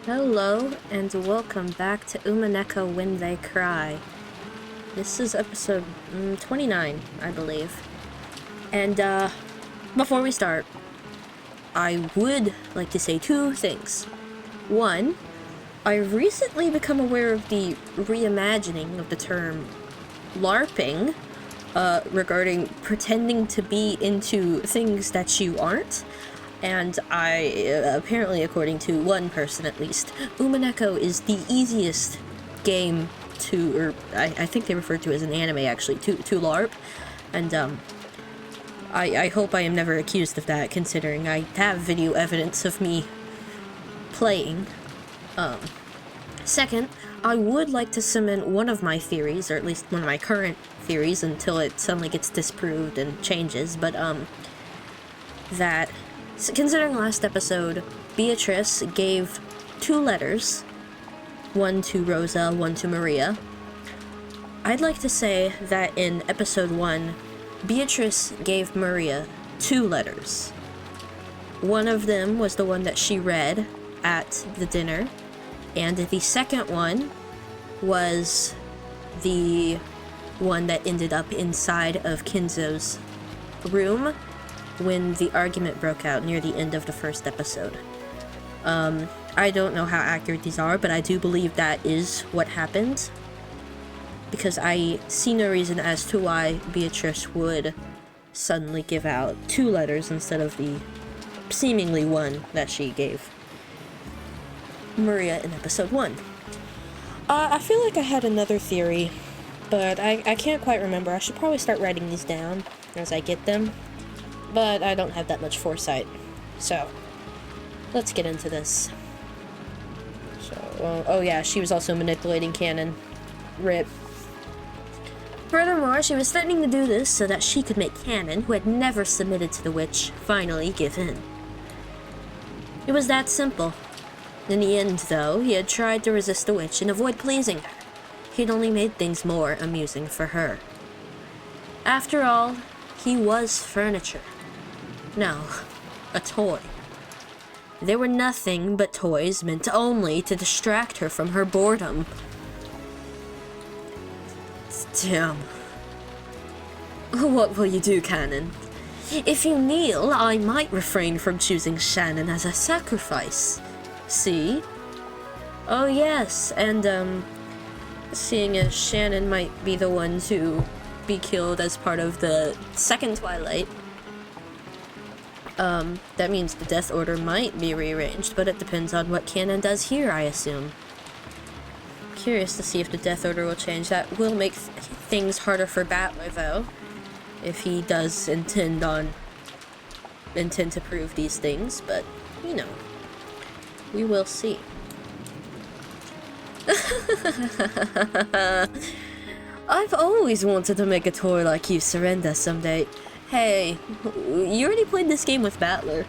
Hello, and welcome back to Umineko When They Cry. This is episode 29, I believe. And, before we start, I would like to say two things. One, I've recently become aware of the reimagining of the term LARPing, regarding pretending to be into things that you aren't. And apparently according to one person at least, Umineko is the easiest game to, or I think they refer to it as an anime actually, to LARP. And, I hope I am never accused of that, considering I have video evidence of me playing. Second, I would like to cement one of my theories, or at least one of my current theories, until it suddenly gets disproved and changes, but, that... So considering last episode, Beatrice gave 2 letters, one to Rosa, one to Maria. I'd like to say that in episode 1, Beatrice gave Maria 2 letters. One of them was the one that she read at the dinner, and the second one was the one that ended up inside of Kinzo's room when the argument broke out near the end of the first episode. I don't know how accurate these are, but I do believe that is what happened, because I see no reason as to why Beatrice would suddenly give out 2 letters instead of the seemingly one that she gave Maria in episode 1. I feel like I had another theory, but I can't quite remember. I should probably start writing these down as I get them. But I don't have that much foresight. So, let's get into this. So, oh yeah, she was also manipulating Canon. RIP. Furthermore, she was threatening to do this so that she could make Canon, who had never submitted to the witch, finally give in. It was that simple. In the end, though, he had tried to resist the witch and avoid pleasing her. He'd only made things more amusing for her. After all, he was furniture. No, a toy. They were nothing but toys meant only to distract her from her boredom. Damn. What will you do, Canon? If you kneel, I might refrain from choosing Shannon as a sacrifice. See? Oh yes, and seeing as Shannon might be the one to be killed as part of the second Twilight, that means the death order might be rearranged, but it depends on what Canon does here, I assume. Curious to see if the death order will change. That will make things harder for Battler, though, if he does intend to prove these things, but, you know, we will see. I've always wanted to make a toy like you surrender someday. Hey, you already played this game with Battler.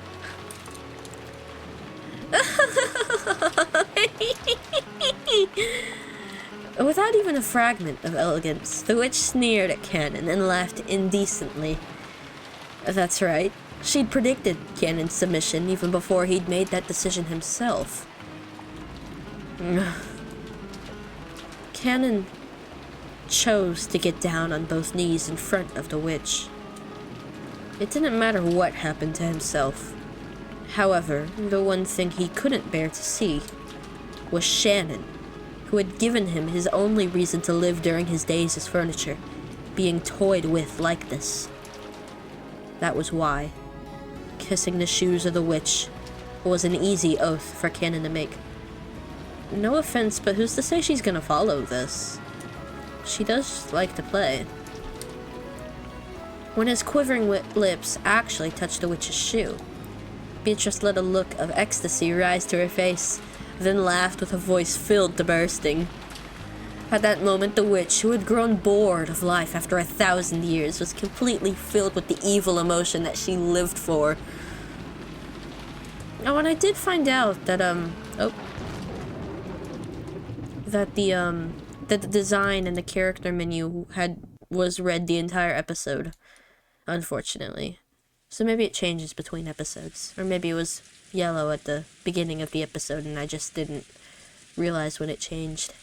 Without even a fragment of elegance, the witch sneered at Canon and laughed indecently. That's right, she'd predicted Canon's submission even before he'd made that decision himself. Canon chose to get down on both knees in front of the witch. It didn't matter what happened to himself. However, the one thing he couldn't bear to see was Shannon, who had given him his only reason to live during his days as furniture, being toyed with like this. That was why kissing the shoes of the witch was an easy oath for Canon to make. No offense, but who's to say she's gonna follow this? She does like to play. When his quivering lips actually touched the witch's shoe, Beatrice let a look of ecstasy rise to her face, then laughed with a voice filled to bursting. At that moment, the witch, who had grown bored of life after 1,000 years, was completely filled with the evil emotion that she lived for. Oh, and I did find out that, that the design and the character menu was read the entire episode, unfortunately. So maybe it changes between episodes, or maybe it was yellow at the beginning of the episode, and I just didn't realize when it changed.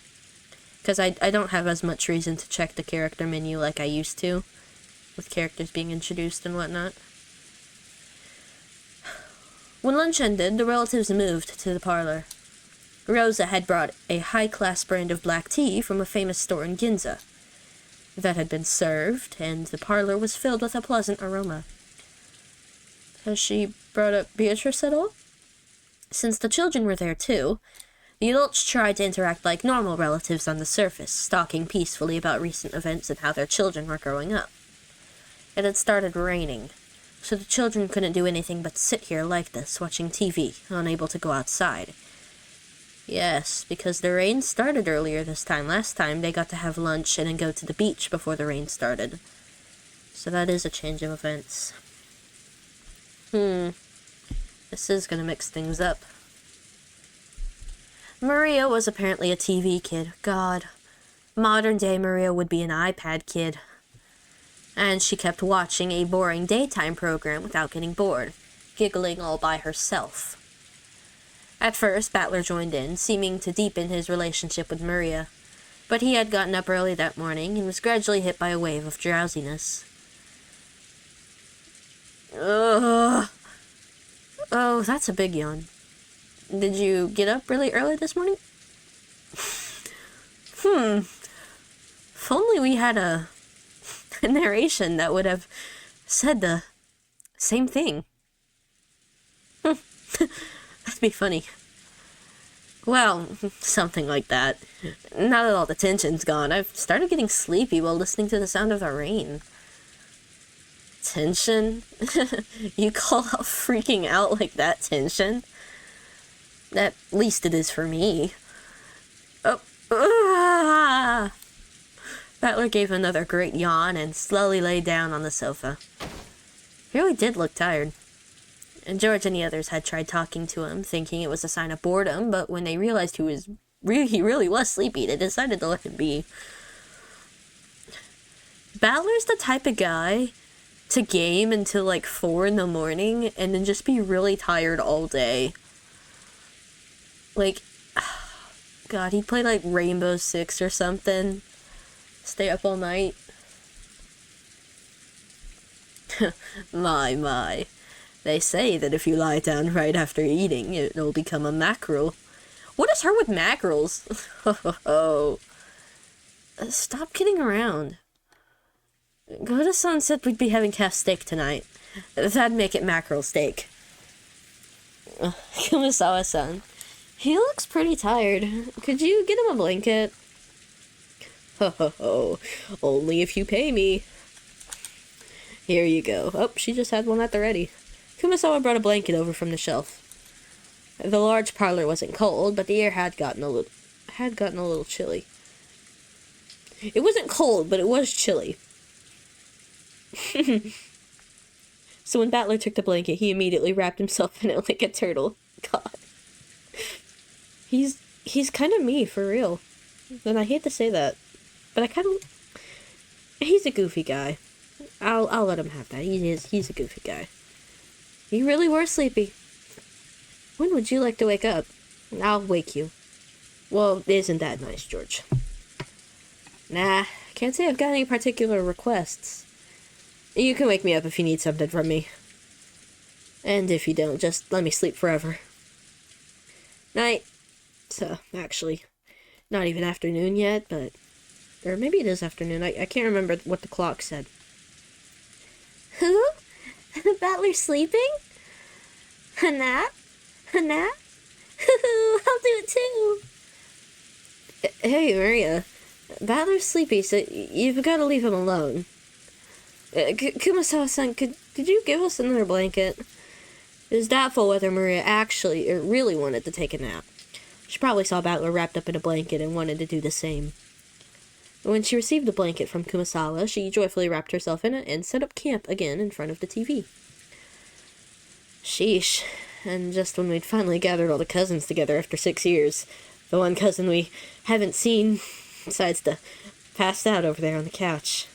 Because I don't have as much reason to check the character menu like I used to, with characters being introduced and whatnot. When lunch ended, the relatives moved to the parlor. Rosa had brought a high-class brand of black tea from a famous store in Ginza. That had been served, and the parlor was filled with a pleasant aroma. Has she brought up Beatrice at all? Since the children were there too, the adults tried to interact like normal relatives on the surface, talking peacefully about recent events and how their children were growing up. It had started raining, so the children couldn't do anything but sit here like this, watching TV, unable to go outside. Yes, because the rain started earlier this time. Last time, they got to have lunch and then go to the beach before the rain started. So that is a change of events. This is gonna mix things up. Maria was apparently a TV kid. God. Modern-day Maria would be an iPad kid. And she kept watching a boring daytime program without getting bored, giggling all by herself. At first, Battler joined in, seeming to deepen his relationship with Maria, but he had gotten up early that morning and was gradually hit by a wave of drowsiness. Ugh. Oh, that's a big yawn. Did you get up really early this morning? If only we had a narration that would have said the same thing. That'd be funny. Well, something like that. Now that all the tension's gone, I've started getting sleepy while listening to the sound of the rain. Tension? You call out freaking out like that tension? At least it is for me. Battler gave another great yawn and slowly lay down on the sofa. He really did look tired. And George and the others had tried talking to him, thinking it was a sign of boredom, but when they realized he really was sleepy, they decided to let him be. Battler's the type of guy to game until like 4 in the morning and then just be really tired all day. Like, God, he'd play like Rainbow Six or something. Stay up all night. My. They say that if you lie down right after eating, it'll become a mackerel. What is her with mackerels? Stop kidding around. Goda-san said we'd be having calf steak tonight. That'd make it mackerel steak. Kumasawa-san. He looks pretty tired. Could you get him a blanket? Only if you pay me. Here you go. Oh, she just had one at the ready. Kumasawa brought a blanket over from the shelf. The large parlor wasn't cold, but the air had gotten a little chilly. It wasn't cold, but it was chilly. So when Battler took the blanket, he immediately wrapped himself in it like a turtle. God. He's kind of me, for real. And I hate to say that, but he's a goofy guy. I'll let him have that. He's a goofy guy. You really were sleepy. When would you like to wake up? I'll wake you. Well, isn't that nice, George? Nah, can't say I've got any particular requests. You can wake me up if you need something from me. And if you don't, just let me sleep forever. Night. So, actually, not even afternoon yet, but... Or maybe it is afternoon. I can't remember what the clock said. Who? Battler sleeping? A nap? A nap? I'll do it too. Hey, Maria. Battler's sleepy, so you've got to leave him alone. Kumasawa-san, could you give us another blanket? It is doubtful whether Maria actually or really wanted to take a nap. She probably saw Battler wrapped up in a blanket and wanted to do the same. When she received the blanket from Kumasawa, she joyfully wrapped herself in it and set up camp again in front of the TV. Sheesh. And just when we'd finally gathered all the cousins together after 6 years, the one cousin we haven't seen decides to pass out over there on the couch.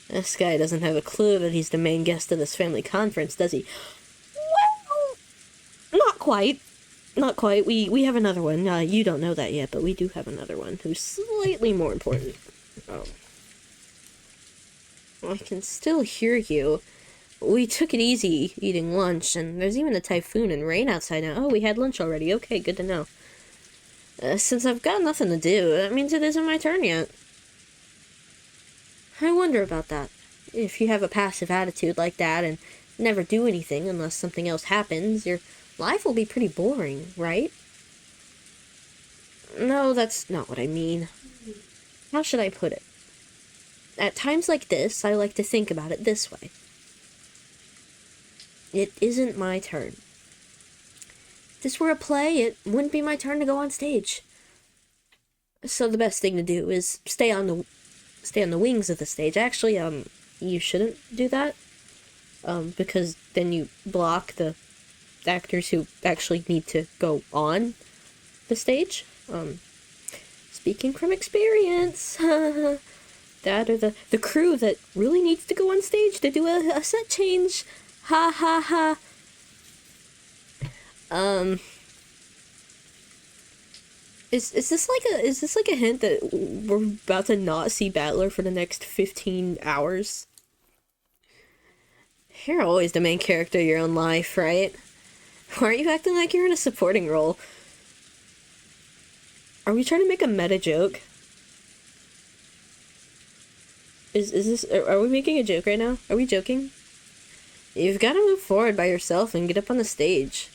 This guy doesn't have a clue that he's the main guest of this family conference, does he? Well, Not quite. Not quite. We have another one. You don't know that yet, but we do have another one who's slightly more important. Oh. I can still hear you. We took it easy eating lunch, and there's even a typhoon and rain outside now. Oh, we had lunch already. Okay, good to know. Since I've got nothing to do, that means it isn't my turn yet. I wonder about that. If you have a passive attitude like that and never do anything unless something else happens, your life will be pretty boring, right? No, that's not what I mean. How should I put it? At times like this, I like to think about it this way. It isn't my turn. If this were a play, it wouldn't be my turn to go on stage. So the best thing to do is stay on the wings of the stage. Actually, you shouldn't do that. Because then you block the actors who actually need to go on the stage. Speaking from experience, that or the crew that really needs to go on stage to do a set change. Ha ha ha. Is this like a hint that we're about to not see Battler for the next 15 hours? You're always the main character of your own life, right? Why are you acting like you're in a supporting role? Are we trying to make a meta joke? Is this... Are we making a joke right now? Are we joking? You've got to move forward by yourself and get up on the stage.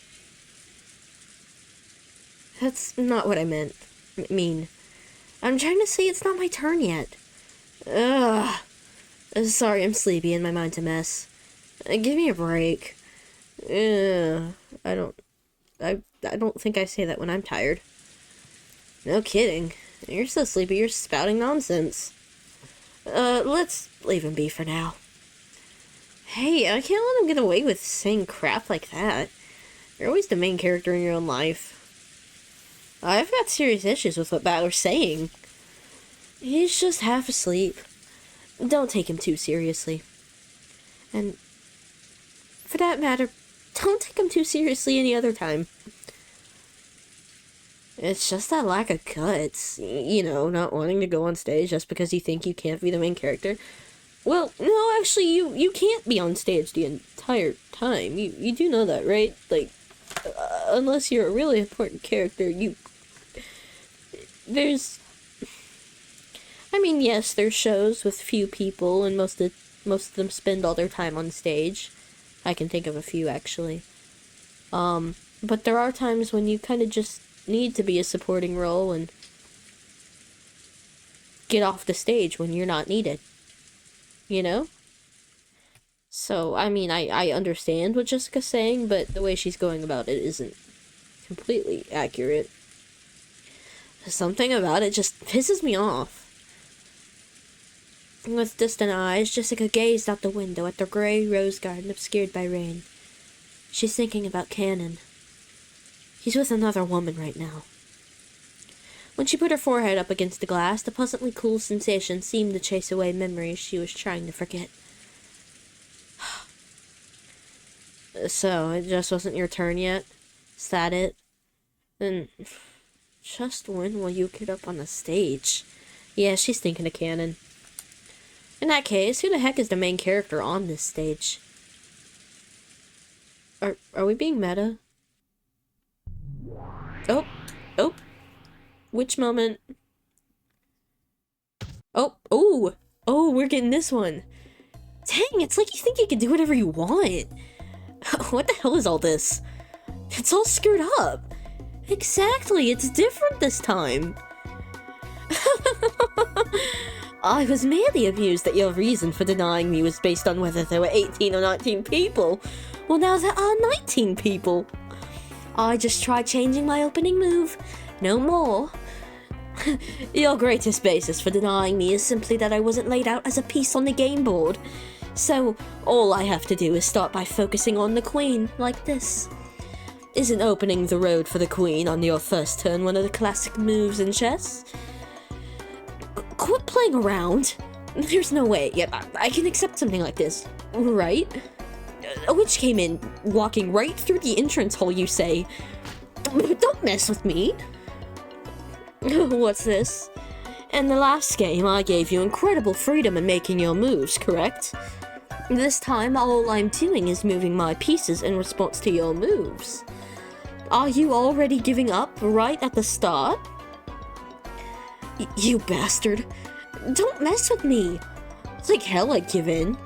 That's not what I mean. I'm trying to say it's not my turn yet. Ugh. Sorry, I'm sleepy and my mind's a mess. Give me a break. I don't think I say that when I'm tired. No kidding. You're so sleepy you're spouting nonsense. Let's leave him be for now. Hey, I can't let him get away with saying crap like that. You're always the main character in your own life. I've got serious issues with what Battler's saying. He's just half asleep. Don't take him too seriously. And for that matter, don't take him too seriously any other time. It's just that lack of guts. You know, not wanting to go on stage just because you think you can't be the main character. Well, no, actually, you can't be on stage the entire time. You do know that, right? Like, unless you're a really important character, I mean, yes, there's shows with few people, and most of them spend all their time on stage. I can think of a few, actually. But there are times when you kind of just need to be a supporting role and get off the stage when you're not needed. You know? So, I mean, I understand what Jessica's saying, but the way she's going about it isn't completely accurate. Something about it just pisses me off. With distant eyes, Jessica gazed out the window at the grey rose garden obscured by rain. She's thinking about Cannon. He's with another woman right now. When she put her forehead up against the glass, the pleasantly cool sensation seemed to chase away memories she was trying to forget. So, it just wasn't your turn yet? Is that it? Then, just when will you get up on the stage? Yeah, she's thinking of Cannon. In that case, who the heck is the main character on this stage? Are we being meta? Oh. Which moment? Oh, we're getting this one. Dang, it's like you think you can do whatever you want. What the hell is all this? It's all screwed up. Exactly, it's different this time. I was merely amused that your reason for denying me was based on whether there were 18 or 19 people. Well, now there are 19 people. I just tried changing my opening move. No more. Your greatest basis for denying me is simply that I wasn't laid out as a piece on the game board. So, all I have to do is start by focusing on the queen, like this. Isn't opening the road for the queen on your first turn one of the classic moves in chess? Quit playing around. There's no way. Yeah, I can accept something like this, right? A witch came in, walking right through the entrance hall, you say? Don't mess with me. What's this? In the last game, I gave you incredible freedom in making your moves, correct? This time, all I'm doing is moving my pieces in response to your moves. Are you already giving up right at the start? You bastard. Don't mess with me. It's like hell I'd give in.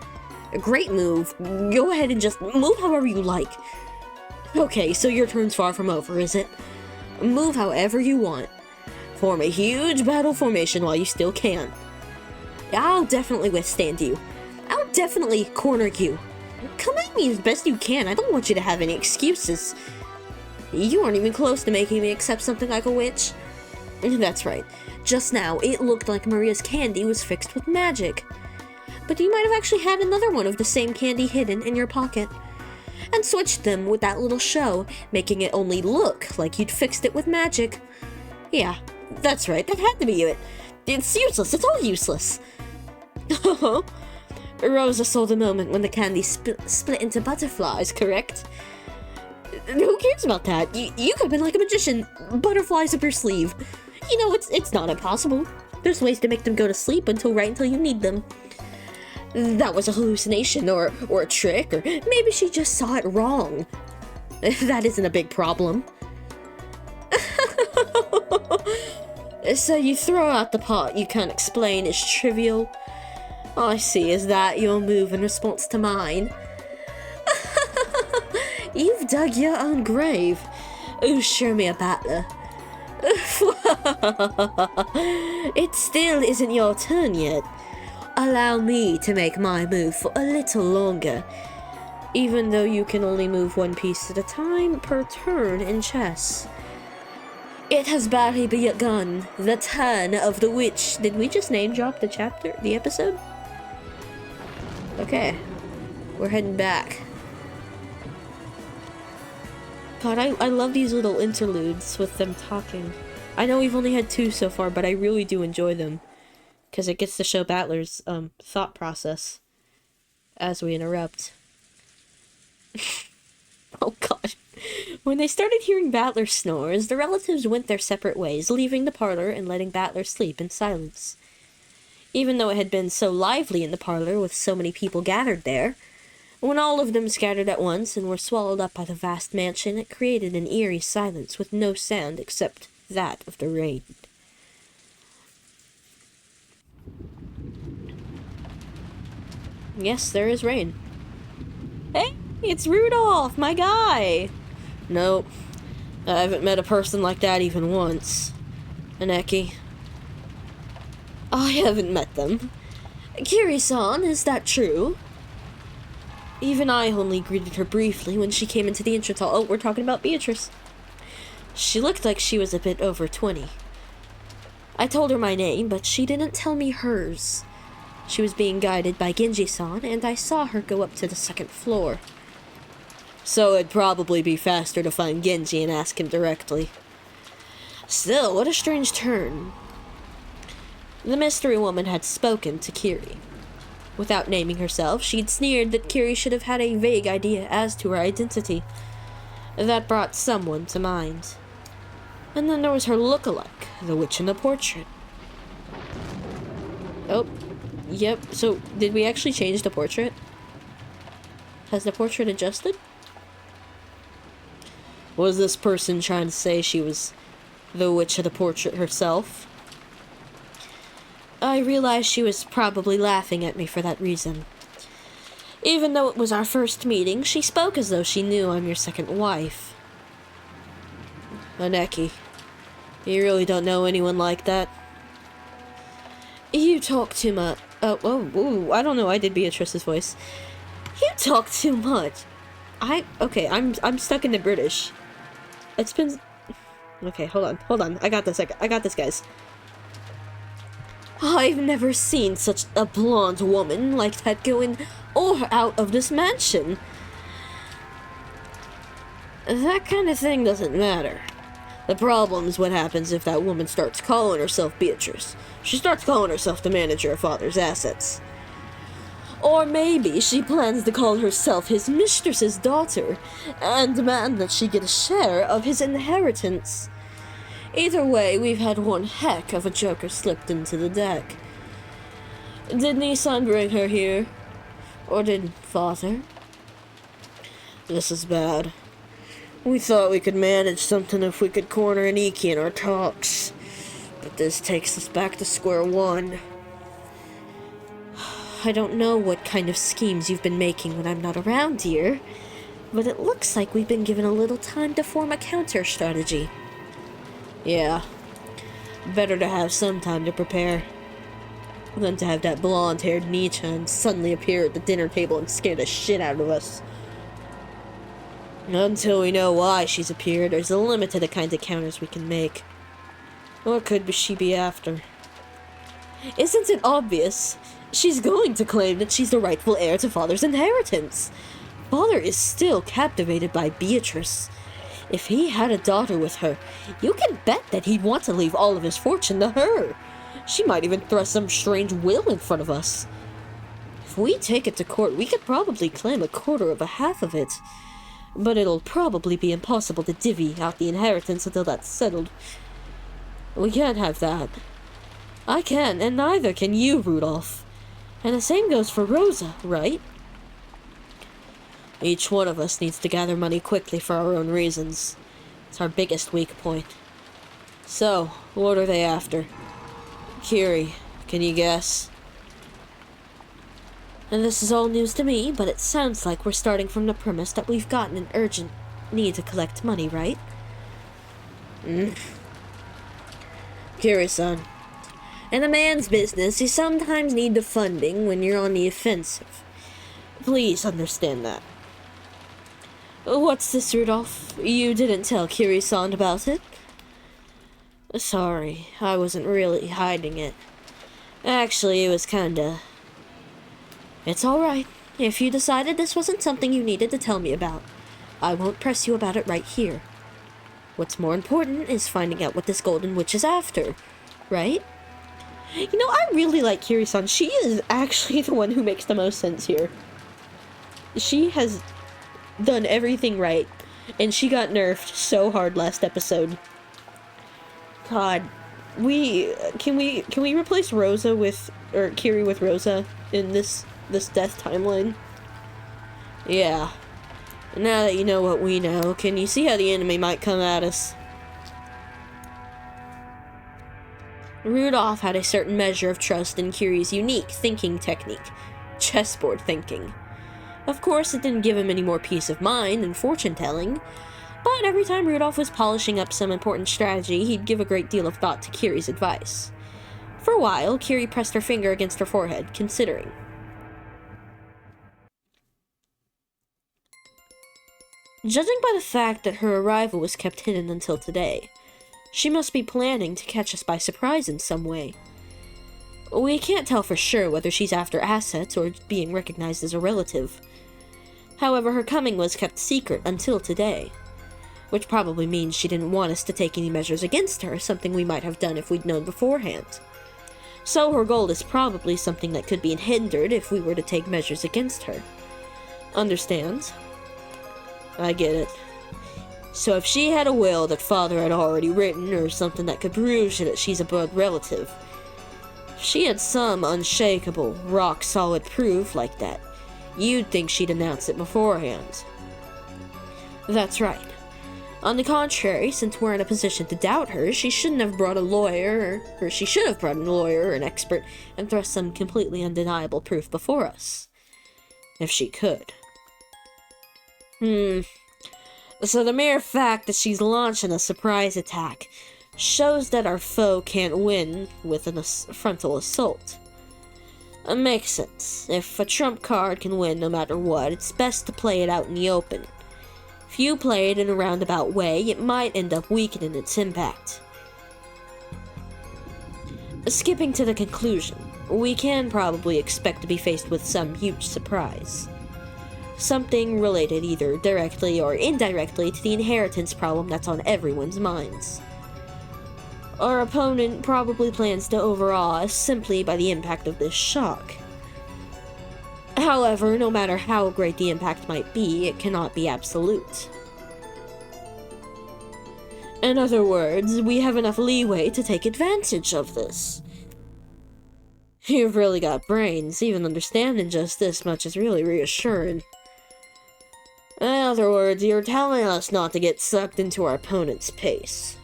A great move. Go ahead and just move however you like. Okay, so your turn's far from over, is it? Move however you want. Form a huge battle formation while you still can. I'll definitely withstand you. I'll definitely corner you. Come at me as best you can. I don't want you to have any excuses. You aren't even close to making me accept something like a witch. That's right. Just now, it looked like Maria's candy was fixed with magic. But you might have actually had another one of the same candy hidden in your pocket. And switched them with that little show, making it only look like you'd fixed it with magic. Yeah, that's right. That had to be it. It's useless. It's all useless. Rosa saw the moment when the candy split into butterflies, correct? Who cares about that? You could have been like a magician. Butterflies up your sleeve. You know, it's not impossible. There's ways to make them go to sleep right until you need them. That was a hallucination, or a trick, or maybe she just saw it wrong. That isn't a big problem. So you throw out the part you can't explain is trivial. I see, is that your move in response to mine? You've dug your own grave. Oh, show me a battler. It still isn't your turn yet. Allow me to make my move for a little longer. Even though you can only move one piece at a time per turn in chess. It has barely begun. The turn of the witch. Did we just name drop the chapter? The episode? Okay. We're heading back. God, I love these little interludes with them talking. I know we've only had 2 so far, but I really do enjoy them. Because it gets to show Battler's thought process as we interrupt. Oh god. When they started hearing Battler snores, the relatives went their separate ways, leaving the parlor and letting Battler sleep in silence. Even though it had been so lively in the parlor with so many people gathered there, when all of them scattered at once and were swallowed up by the vast mansion, it created an eerie silence with no sound except that of the rain. Yes, there is rain. Hey, it's Rudolph, my guy! Nope. I haven't met a person like that even once. Umineko. I haven't met them. Kiri-san, is that true? Even I only greeted her briefly when she came into the entrance hall. Oh, we're talking about Beatrice. She looked like she was a bit over 20. I told her my name, but she didn't tell me hers. She was being guided by Genji-san, and I saw her go up to the 2nd floor. So it'd probably be faster to find Genji and ask him directly. Still, what a strange turn. The mystery woman had spoken to Kiri. Without naming herself, she'd sneered that Kiri should have had a vague idea as to her identity. That brought someone to mind. And then there was her look-alike, the witch in the portrait. Oh, yep, so did we actually change the portrait? Has the portrait adjusted? Was this person trying to say she was the witch of the portrait herself? I realized she was probably laughing at me for that reason. Even though it was our first meeting, she spoke as though she knew I'm your second wife. Umineko, you really don't know anyone like that? You talk too much. Oh, I don't know, I did Beatrice's voice. You talk too much. Okay, I'm stuck in the British. It's been... Okay, hold on. I got this, guys. I've never seen such a blonde woman like that go in or out of this mansion. That kind of thing doesn't matter. The problem's what happens if that woman starts calling herself Beatrice. She starts calling herself the manager of father's assets. Or maybe she plans to call herself his mistress's daughter and demand that she get a share of his inheritance. Either way, we've had one heck of a joker slipped into the deck. Did Nissan bring her here? Or did Father? This is bad. We thought we could manage something if we could corner an Iki in our talks. But this takes us back to square one. I don't know what kind of schemes you've been making when I'm not around here, but it looks like we've been given a little time to form a counter-strategy. Yeah. Better to have some time to prepare than to have that blonde-haired Nichan suddenly appear at the dinner table and scare the shit out of us. Until we know why she's appeared, there's a limit to the kinds of counters we can make. What could she be after? Isn't it obvious? She's going to claim that she's the rightful heir to Father's inheritance. Father is still captivated by Beatrice. If he had a daughter with her, you can bet that he'd want to leave all of his fortune to her. She might even thrust some strange will in front of us. If we take it to court, we could probably claim a quarter of a half of it. But it'll probably be impossible to divvy out the inheritance until that's settled. We can't have that. I can't, and neither can you, Rudolph. And the same goes for Rosa, right? Each one of us needs to gather money quickly for our own reasons. It's our biggest weak point. So, what are they after? Kiri, can you guess? And this is all news to me, but it sounds like we're starting from the premise that we've gotten an urgent need to collect money, right? Kiri-san. In a man's business, you sometimes need the funding when you're on the offensive. Please understand that. What's this, Rudolph? You didn't tell Kiri-san about it? Sorry, I wasn't really hiding it. Actually, it was kinda... It's alright. If you decided this wasn't something you needed to tell me about, I won't press you about it right here. What's more important is finding out what this Golden Witch is after, right? You know, I really like Kiri-san. She is actually the one who makes the most sense here. She has done everything right, and she got nerfed so hard last episode. God, can we replace Rosa with, or Kiri with Rosa in this death timeline? Yeah. Now that you know what we know, can you see how the enemy might come at us? Rudolph had a certain measure of trust in Kiri's unique thinking technique, chessboard thinking. Of course, it didn't give him any more peace of mind than fortune-telling, but every time Rudolph was polishing up some important strategy, he'd give a great deal of thought to Kiri's advice. For a while, Kiri pressed her finger against her forehead, considering. Judging by the fact that her arrival was kept hidden until today, she must be planning to catch us by surprise in some way. We can't tell for sure whether she's after assets or being recognized as a relative. However, her coming was kept secret until today, which probably means she didn't want us to take any measures against her, something we might have done if we'd known beforehand. So her goal is probably something that could be hindered if we were to take measures against her. Understand? I get it. So if she had a will that Father had already written, or something that could prove that she's a blood relative, if she had some unshakable, rock-solid proof like that, you'd think she'd announce it beforehand. That's right. On the contrary, since we're in a position to doubt her, she shouldn't have brought a lawyer, or she should have brought a lawyer or an expert and thrust some completely undeniable proof before us. If she could. So the mere fact that she's launching a surprise attack shows that our foe can't win with a frontal assault. Makes sense. If a trump card can win no matter what, it's best to play it out in the open. If you play it in a roundabout way, it might end up weakening its impact. Skipping to the conclusion, we can probably expect to be faced with some huge surprise. Something related either directly or indirectly to the inheritance problem that's on everyone's minds. Our opponent probably plans to overawe us simply by the impact of this shock. However, no matter how great the impact might be, it cannot be absolute. In other words, we have enough leeway to take advantage of this. You've really got brains. Even understanding just this much is really reassuring. In other words, you're telling us not to get sucked into our opponent's pace.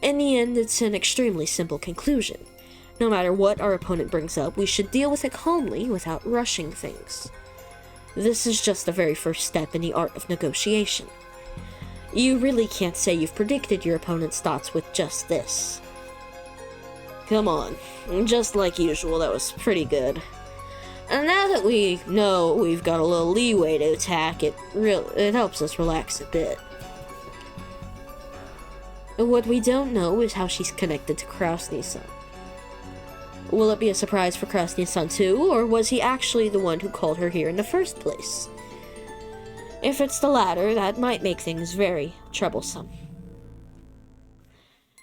In the end, it's an extremely simple conclusion. No matter what our opponent brings up, we should deal with it calmly without rushing things. This is just the very first step in the art of negotiation. You really can't say you've predicted your opponent's thoughts with just this. Come on, just like usual, that was pretty good. And now that we know we've got a little leeway to attack, it helps us relax a bit. What we don't know is how she's connected to Krasny-san. Will it be a surprise for Krasny-san too, or was he actually the one who called her here in the first place? If it's the latter, that might make things very troublesome.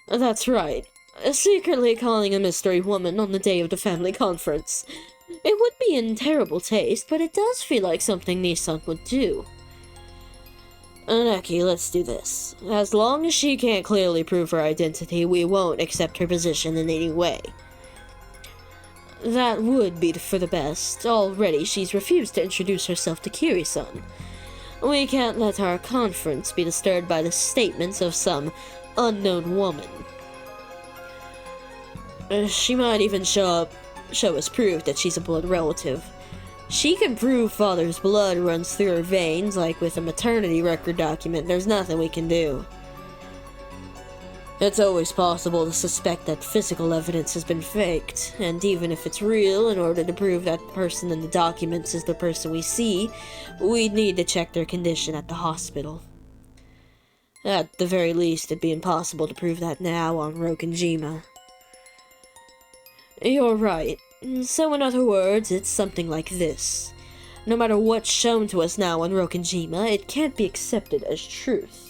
That's right. Secretly calling a mystery woman on the day of the family conference. It would be in terrible taste, but it does feel like something Nissan would do. Neki, let's do this. As long as she can't clearly prove her identity, we won't accept her position in any way. That would be for the best. Already, she's refused to introduce herself to Kiri-san. We can't let our conference be disturbed by the statements of some unknown woman. She might even show us proof that she's a blood relative. She can prove father's blood runs through her veins, like with a maternity record document. There's nothing we can do. It's always possible to suspect that physical evidence has been faked, and even if it's real, in order to prove that person in the documents is the person we see, we'd need to check their condition at the hospital. At the very least, it'd be impossible to prove that now on Rokenjima. You're right. So in other words, it's something like this. No matter what's shown to us now on Rokenjima, it can't be accepted as truth.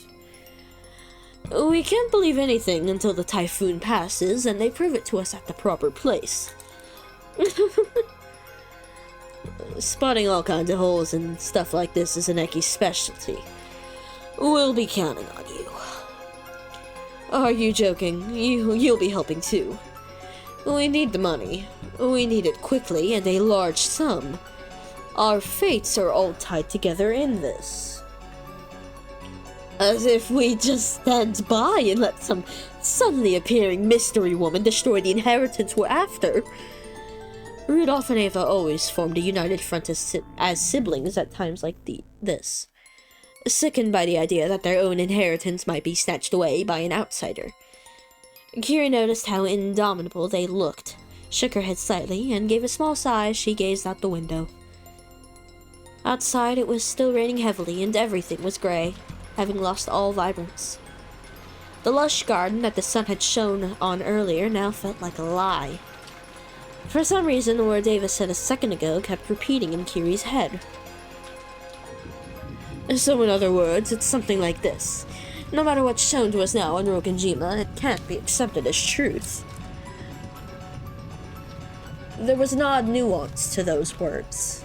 We can't believe anything until the typhoon passes and they prove it to us at the proper place. Spotting all kinds of holes and stuff like this is Aneki's specialty. We'll be counting on you. Are you joking? You'll be helping too. We need the money. We need it quickly and a large sum. Our fates are all tied together in this. As if we just stand by and let some suddenly appearing mystery woman destroy the inheritance we're after. Rudolph and Ava always formed a united front as siblings at times like this. Sickened by the idea that their own inheritance might be snatched away by an outsider. Kiri noticed how indomitable they looked, shook her head slightly, and gave a small sigh as she gazed out the window. Outside it was still raining heavily and everything was grey, having lost all vibrance. The lush garden that the sun had shone on earlier now felt like a lie. For some reason, the word Ava said a second ago kept repeating in Kiri's head. So in other words, it's something like this. No matter what's shown to us now on Rokenjima, it can't be accepted as truth. There was an odd nuance to those words.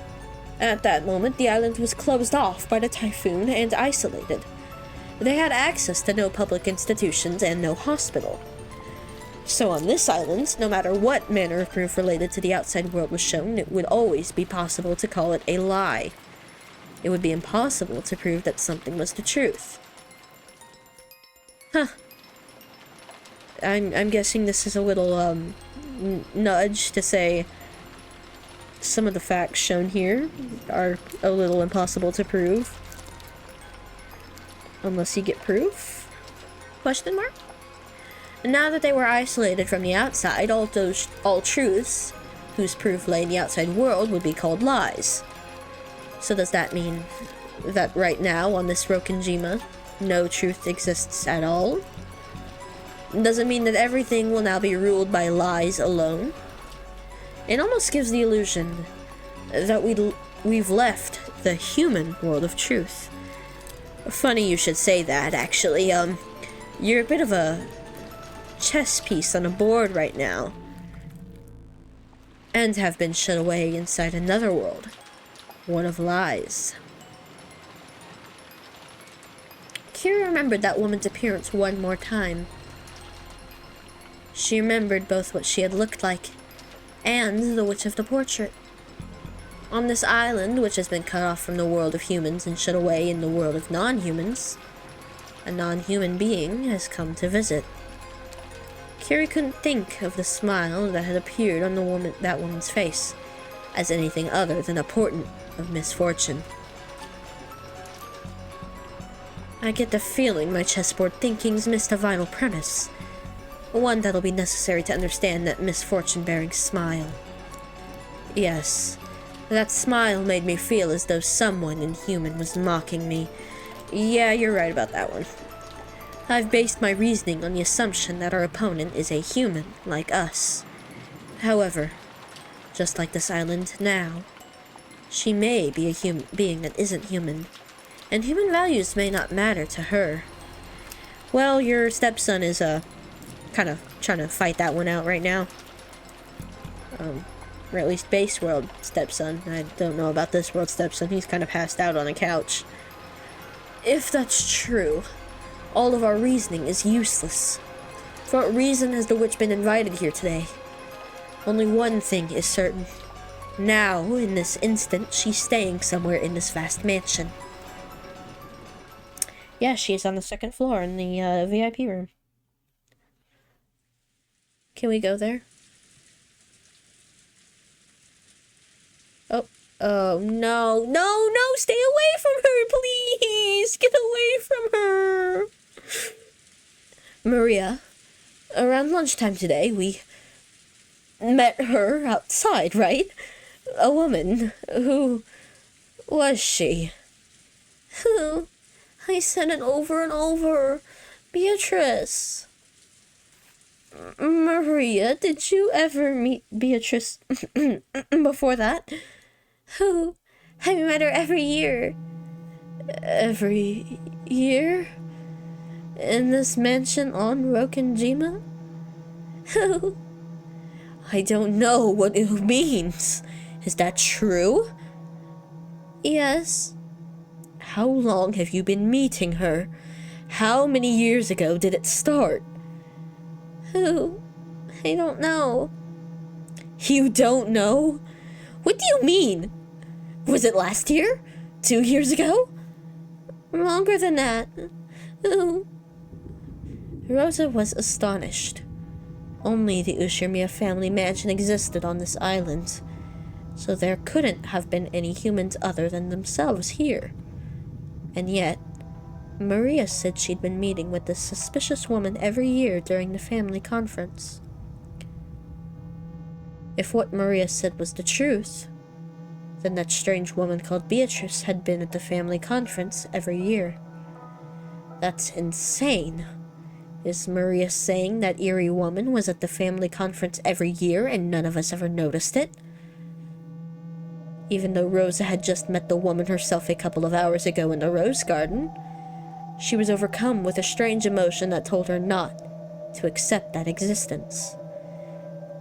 At that moment, the island was closed off by the typhoon and isolated. They had access to no public institutions and no hospital. So on this island, no matter what manner of proof related to the outside world was shown, it would always be possible to call it a lie. It would be impossible to prove that something was the truth. Huh. I'm guessing this is a little, nudge to say some of the facts shown here are a little impossible to prove. Unless you get proof? Question mark? Now that they were isolated from the outside, all truths whose proof lay in the outside world would be called lies. So does that mean that right now on this Rokenjima, no truth exists at all? Does it mean that everything will now be ruled by lies alone? It almost gives the illusion that we've left the human world of truth. Funny you should say that, actually. You're a bit of a chess piece on a board right now. and have been shut away inside another world, one of lies. Kira remembered that woman's appearance one more time. She remembered both what she had looked like and the witch of the portrait. On this island, which has been cut off from the world of humans and shut away in the world of non-humans, a non-human being has come to visit. Kira couldn't think of the smile that had appeared on that woman's face as anything other than a portent of misfortune. I get the feeling my chessboard thinking's missed a vital premise, one that'll be necessary to understand that misfortune-bearing smile. Yes, that smile made me feel as though someone inhuman was mocking me. Yeah, you're right about that one. I've based my reasoning on the assumption that our opponent is a human, like us. However, just like this island now, she may be a being that isn't human, and human values may not matter to her. Well, your stepson is, kind of trying to fight that one out right now. Or at least base world stepson. I don't know about this world stepson. He's kind of passed out on a couch. If that's true, all of our reasoning is useless. For what reason has the witch been invited here today? Only one thing is certain. Now, in this instant, she's staying somewhere in this vast mansion. Yeah, she's on the second floor in the VIP room. Can we go there? Oh, no, stay away from her, please! Get away from her! Maria, around lunchtime today, we met her outside, right? A woman. Who was she? Who? I said it over and over. Beatrice. Maria, did you ever meet Beatrice before that? Who? I met her every year. Every year? In this mansion on Rokenjima? Who? I don't know what it means. Is that true? Yes. How long have you been meeting her? How many years ago did it start? Who? I don't know. You don't know? What do you mean? Was it last year? 2 years ago? Longer than that. Who? Rosa was astonished. Only the Ushirmiya family mansion existed on this island, so there couldn't have been any humans other than themselves here. And yet, Maria said she'd been meeting with this suspicious woman every year during the family conference. If what Maria said was the truth, then that strange woman called Beatrice had been at the family conference every year. That's insane. Is Maria saying that eerie woman was at the family conference every year and none of us ever noticed it? Even though Rosa had just met the woman herself a couple of hours ago in the rose garden, she was overcome with a strange emotion that told her not to accept that existence.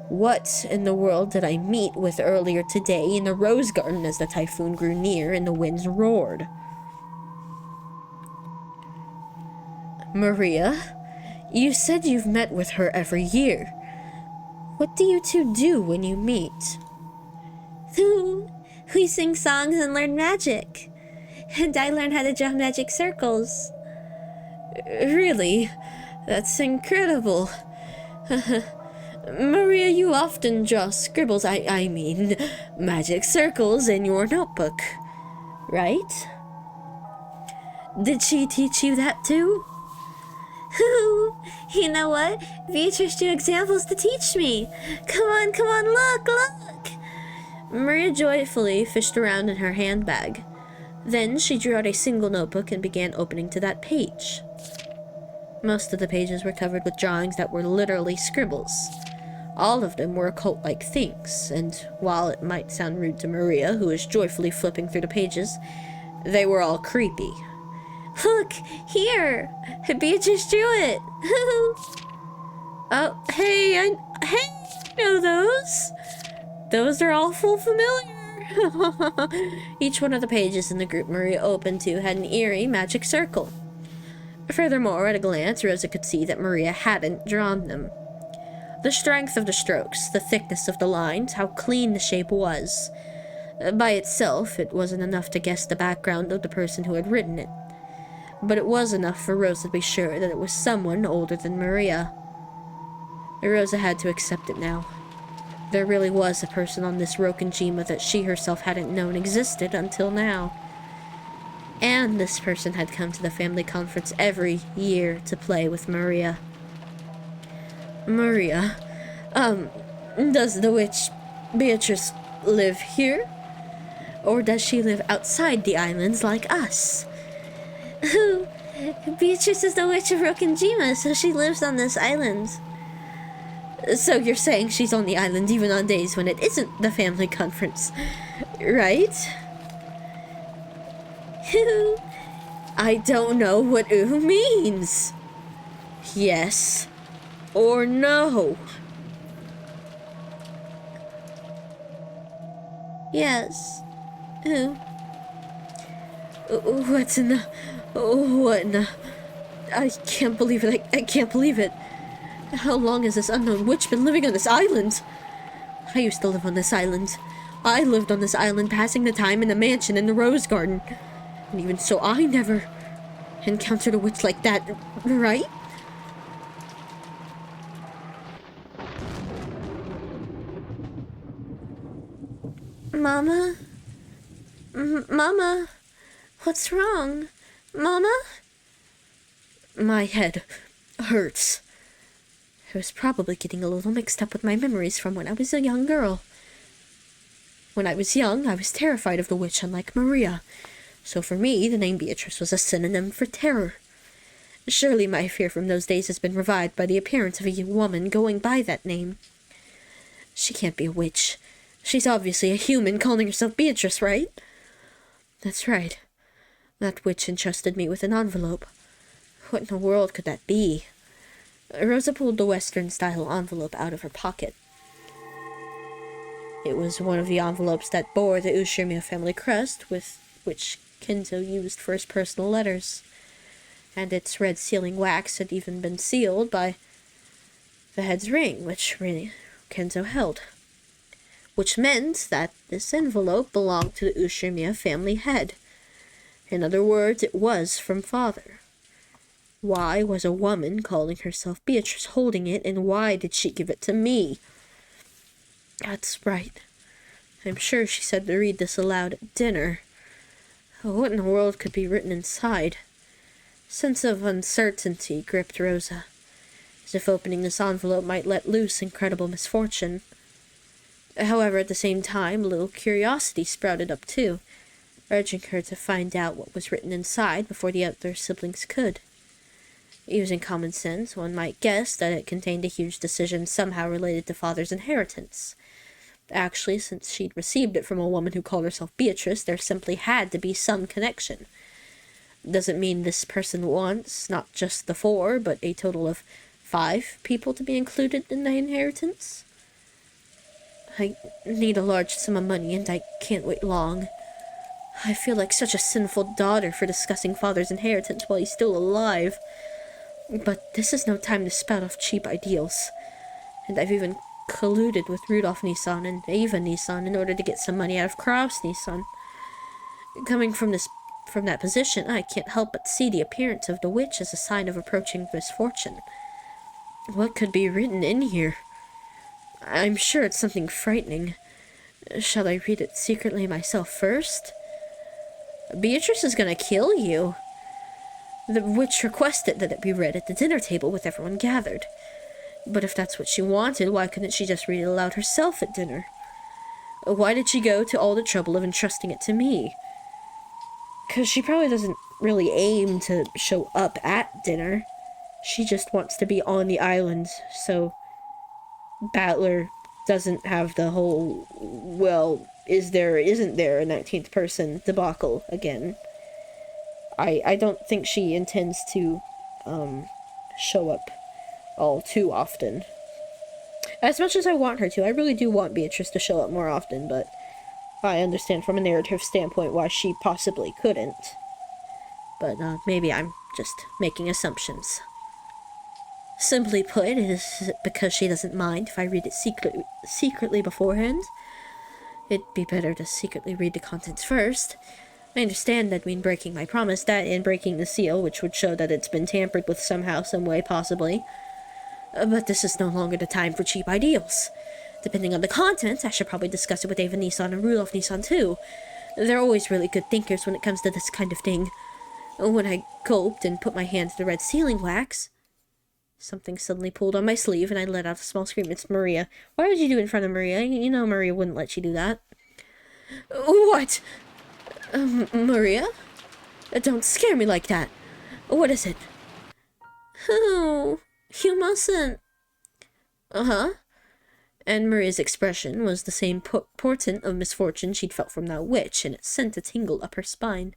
What in the world did I meet with earlier today in the rose garden as the typhoon grew near and the winds roared? Maria, you said you've met with her every year. What do you two do when you meet? We sing songs and learn magic. And I learned how to draw magic circles. Really? That's incredible. Maria, you often draw scribbles, I mean, magic circles in your notebook, right? Did she teach you that too? You know what? Beatrice drew examples to teach me. Come on, look! Maria joyfully fished around in her handbag. Then she drew out a single notebook and began opening to that page. Most of the pages were covered with drawings that were literally scribbles. All of them were occult-like things, and while it might sound rude to Maria, who was joyfully flipping through the pages, they were all creepy. Look, here! Beatrice drew it! Oh, hey, I know those! Those are awful familiar. Each one of the pages in the group Maria opened to had an eerie magic circle. Furthermore, at a glance, Rosa could see that Maria hadn't drawn them. The strength of the strokes, the thickness of the lines, how clean the shape was. By itself, it wasn't enough to guess the background of the person who had written it. But it was enough for Rosa to be sure that it was someone older than Maria. Rosa had to accept it now. There really was a person on this Rokkenjima that she herself hadn't known existed until now. And this person had come to the family conference every year to play with Maria. Maria, does the witch Beatrice live here? Or does she live outside the islands like us? Beatrice is the witch of Rokkenjima, so she lives on this island. So you're saying she's on the island even on days when it isn't the family conference, right? I don't know what "oo" means. Yes or no? Yes. Who? What's in the... What in the... I can't believe it. I can't believe it. How long has this unknown witch been living on this island? I used to live on this island. I lived on this island, passing the time in the mansion in the Rose Garden. And even so, I never encountered a witch like that, right? Mama? Mama? What's wrong? Mama? My head hurts. I was probably getting a little mixed up with my memories from when I was a young girl. When I was young, I was terrified of the witch, unlike Maria. So for me, the name Beatrice was a synonym for terror. Surely my fear from those days has been revived by the appearance of a young woman going by that name. She can't be a witch. She's obviously a human calling herself Beatrice, right? That's right. That witch entrusted me with an envelope. What in the world could that be? Rosa pulled the Western-style envelope out of her pocket. It was one of the envelopes that bore the Ushirmia family crest, with which Kenzo used for his personal letters, and its red sealing wax had even been sealed by the head's ring, which Kenzo held, which meant that this envelope belonged to the Ushirmia family head. In other words, it was from Father. Why was a woman calling herself Beatrice holding it, and why did she give it to me? That's right. I'm sure she said to read this aloud at dinner. What in the world could be written inside? Sense of uncertainty gripped Rosa, as if opening this envelope might let loose incredible misfortune. However, at the same time, a little curiosity sprouted up too, urging her to find out what was written inside before the other siblings could. Using common sense, one might guess that it contained a huge decision somehow related to Father's inheritance. Actually, since she'd received it from a woman who called herself Beatrice, there simply had to be some connection. Doesn't mean this person wants not just the 4, but a total of 5 people to be included in the inheritance? I need a large sum of money, and I can't wait long. I feel like such a sinful daughter for discussing Father's inheritance while he's still alive. But this is no time to spout off cheap ideals. And I've even colluded with Rudolf Nissan and Eva Nissan in order to get some money out of Kraus Nissan. Coming from that position, I can't help but see the appearance of the witch as a sign of approaching misfortune. What could be written in here? I'm sure it's something frightening. Shall I read it secretly myself first? Beatrice is gonna kill you. The witch requested that it be read at the dinner table with everyone gathered. But if that's what she wanted, why couldn't she just read it aloud herself at dinner? Why did she go to all the trouble of entrusting it to me? 'Cause she probably doesn't really aim to show up at dinner. She just wants to be on the island, so Battler doesn't have the whole, well, is there or isn't there a 19th person debacle again. I don't think she intends to show up all too often. As much as I want her to, I really do want Beatrice to show up more often, but I understand from a narrative standpoint why she possibly couldn't. But maybe I'm just making assumptions. Simply put, it is because she doesn't mind if I read it secretly beforehand. It'd be better to secretly read the contents first. I understand that mean breaking my promise, that and breaking the seal, which would show that it's been tampered with somehow, some way, possibly. But this is no longer the time for cheap ideals. Depending on the contents, I should probably discuss it with Ava Nissan and Rudolph Nissan too. They're always really good thinkers when it comes to this kind of thing. When I gulped and put my hand to the red sealing wax, something suddenly pulled on my sleeve and I let out a small scream. It's Maria. Why would you do it in front of Maria? You know Maria wouldn't let you do that. What? Maria? Don't scare me like that. What is it? Oh, you mustn't. Uh-huh. And Maria's expression was the same portent of misfortune she'd felt from that witch, and it sent a tingle up her spine.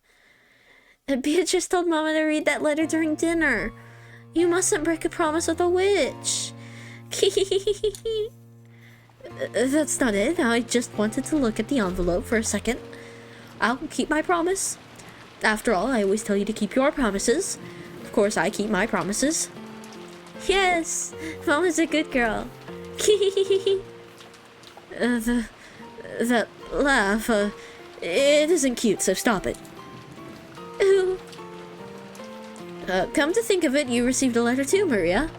Beatrice told Mama to read that letter during dinner. You mustn't break a promise with a witch. That's not it. I just wanted to look at the envelope for a second. I'll keep my promise. After all, I always tell you to keep your promises. Of course, I keep my promises. Yes, Mama's a good girl. That laugh, it isn't cute, so stop it. Ooh. Come to think of it, you received a letter too, Maria.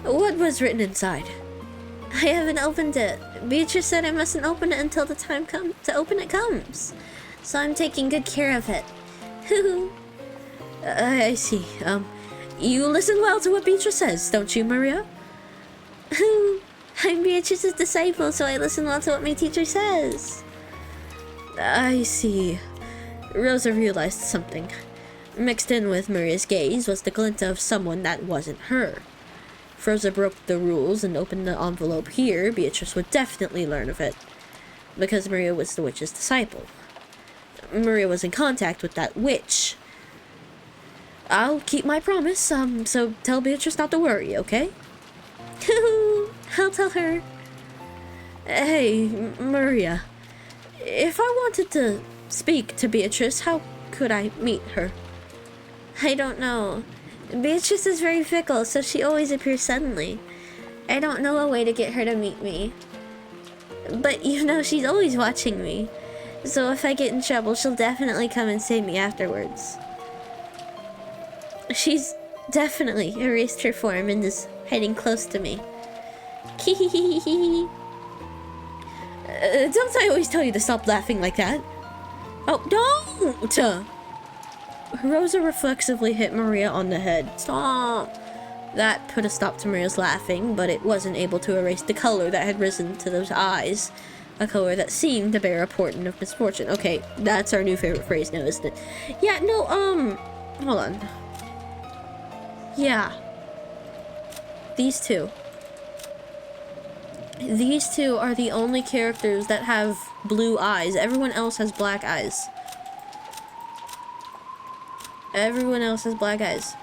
What was written inside? I haven't opened it. Beatrice said I mustn't open it until the time to open it comes. So I'm taking good care of it. I see. You listen well to what Beatrice says, don't you, Maria? I'm Beatrice's disciple, so I listen well to what my teacher says. I see. Rosa realized something. Mixed in with Maria's gaze was the glint of someone that wasn't her. If Rosa broke the rules and opened the envelope here, Beatrice would definitely learn of it. Because Maria was the witch's disciple. Maria was in contact with that witch. I'll keep my promise, so tell Beatrice not to worry, okay? I'll tell her. Hey, Maria. If I wanted to speak to Beatrice, how could I meet her? I don't know. Beatrice is very fickle, so she always appears suddenly. I don't know a way to get her to meet me. But you know, she's always watching me. So if I get in trouble, she'll definitely come and save me afterwards. She's definitely erased her form and is hiding close to me. Don't I always tell you to stop laughing like that? Oh, don't! Rosa reflexively hit Maria on the head. Stop! That put a stop to Maria's laughing, but it wasn't able to erase the color that had risen to those eyes. A color that seemed to bear a portent of misfortune. Okay, that's our new favorite phrase now, isn't it? Yeah, no, hold on. Yeah. These two. These two are the only characters that have blue eyes. Everyone else has black eyes. Everyone else has black eyes.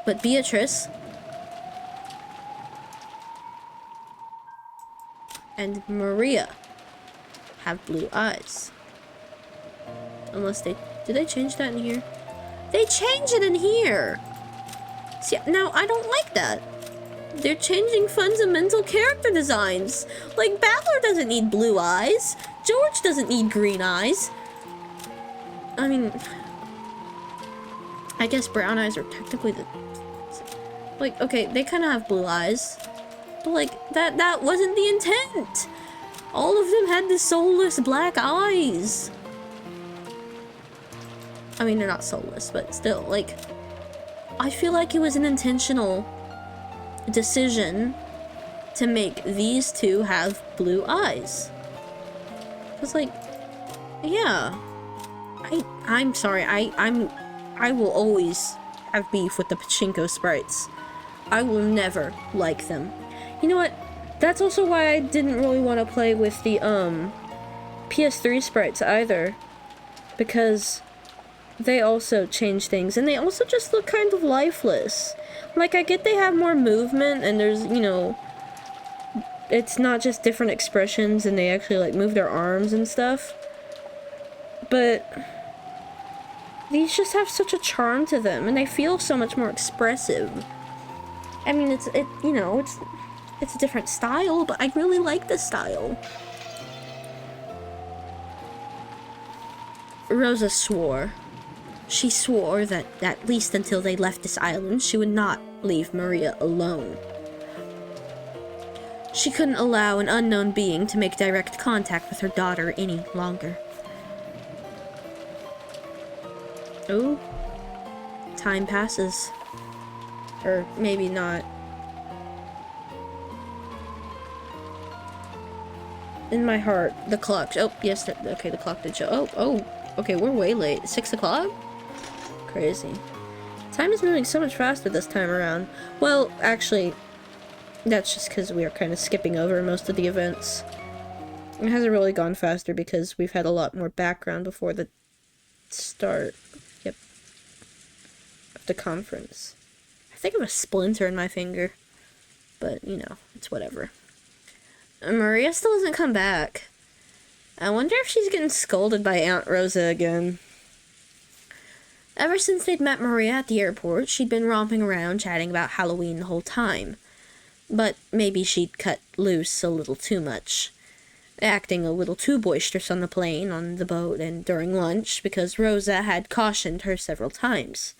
But Beatrice and Maria have blue eyes. Unless they... Did they change that in here? They changed it in here! See, now I don't like that. They're changing fundamental character designs. Like, Balor doesn't need blue eyes. George doesn't need green eyes. I mean... I guess brown eyes are technically the... Like, okay, they kind of have blue eyes. But, like, that wasn't the intent! All of them had the soulless black eyes. I mean, they're not soulless, but still, like... I feel like it was an intentional decision to make these two have blue eyes. It's like... Yeah. I'm sorry, I will always have beef with the pachinko sprites. I will never like them. You know what? That's also why I didn't really want to play with the, PS3 sprites either. Because they also change things, and they also just look kind of lifeless. Like, I get they have more movement, and there's, you know, it's not just different expressions and they actually like move their arms and stuff, but these just have such a charm to them and they feel so much more expressive. I mean, it's a different style, but I really like this style. Rosa swore. She swore that at least until they left this island, she would not leave Maria alone. She couldn't allow an unknown being to make direct contact with her daughter any longer. Oh, time passes. Or maybe not. In my heart, the clock. Oh, yes, okay, the clock did show. Oh, okay, we're way late. 6 o'clock? Crazy. Time is moving so much faster this time around. Well, actually, that's just because we are kind of skipping over most of the events. It hasn't really gone faster because we've had a lot more background before the start. Yep. Of the conference. I think I have a splinter in my finger. But, you know, it's whatever. Maria still hasn't come back. I wonder if she's getting scolded by Aunt Rosa again. Ever since they'd met Maria at the airport, she'd been romping around chatting about Halloween the whole time. But maybe she'd cut loose a little too much, acting a little too boisterous on the plane, on the boat, and during lunch, because Rosa had cautioned her several times.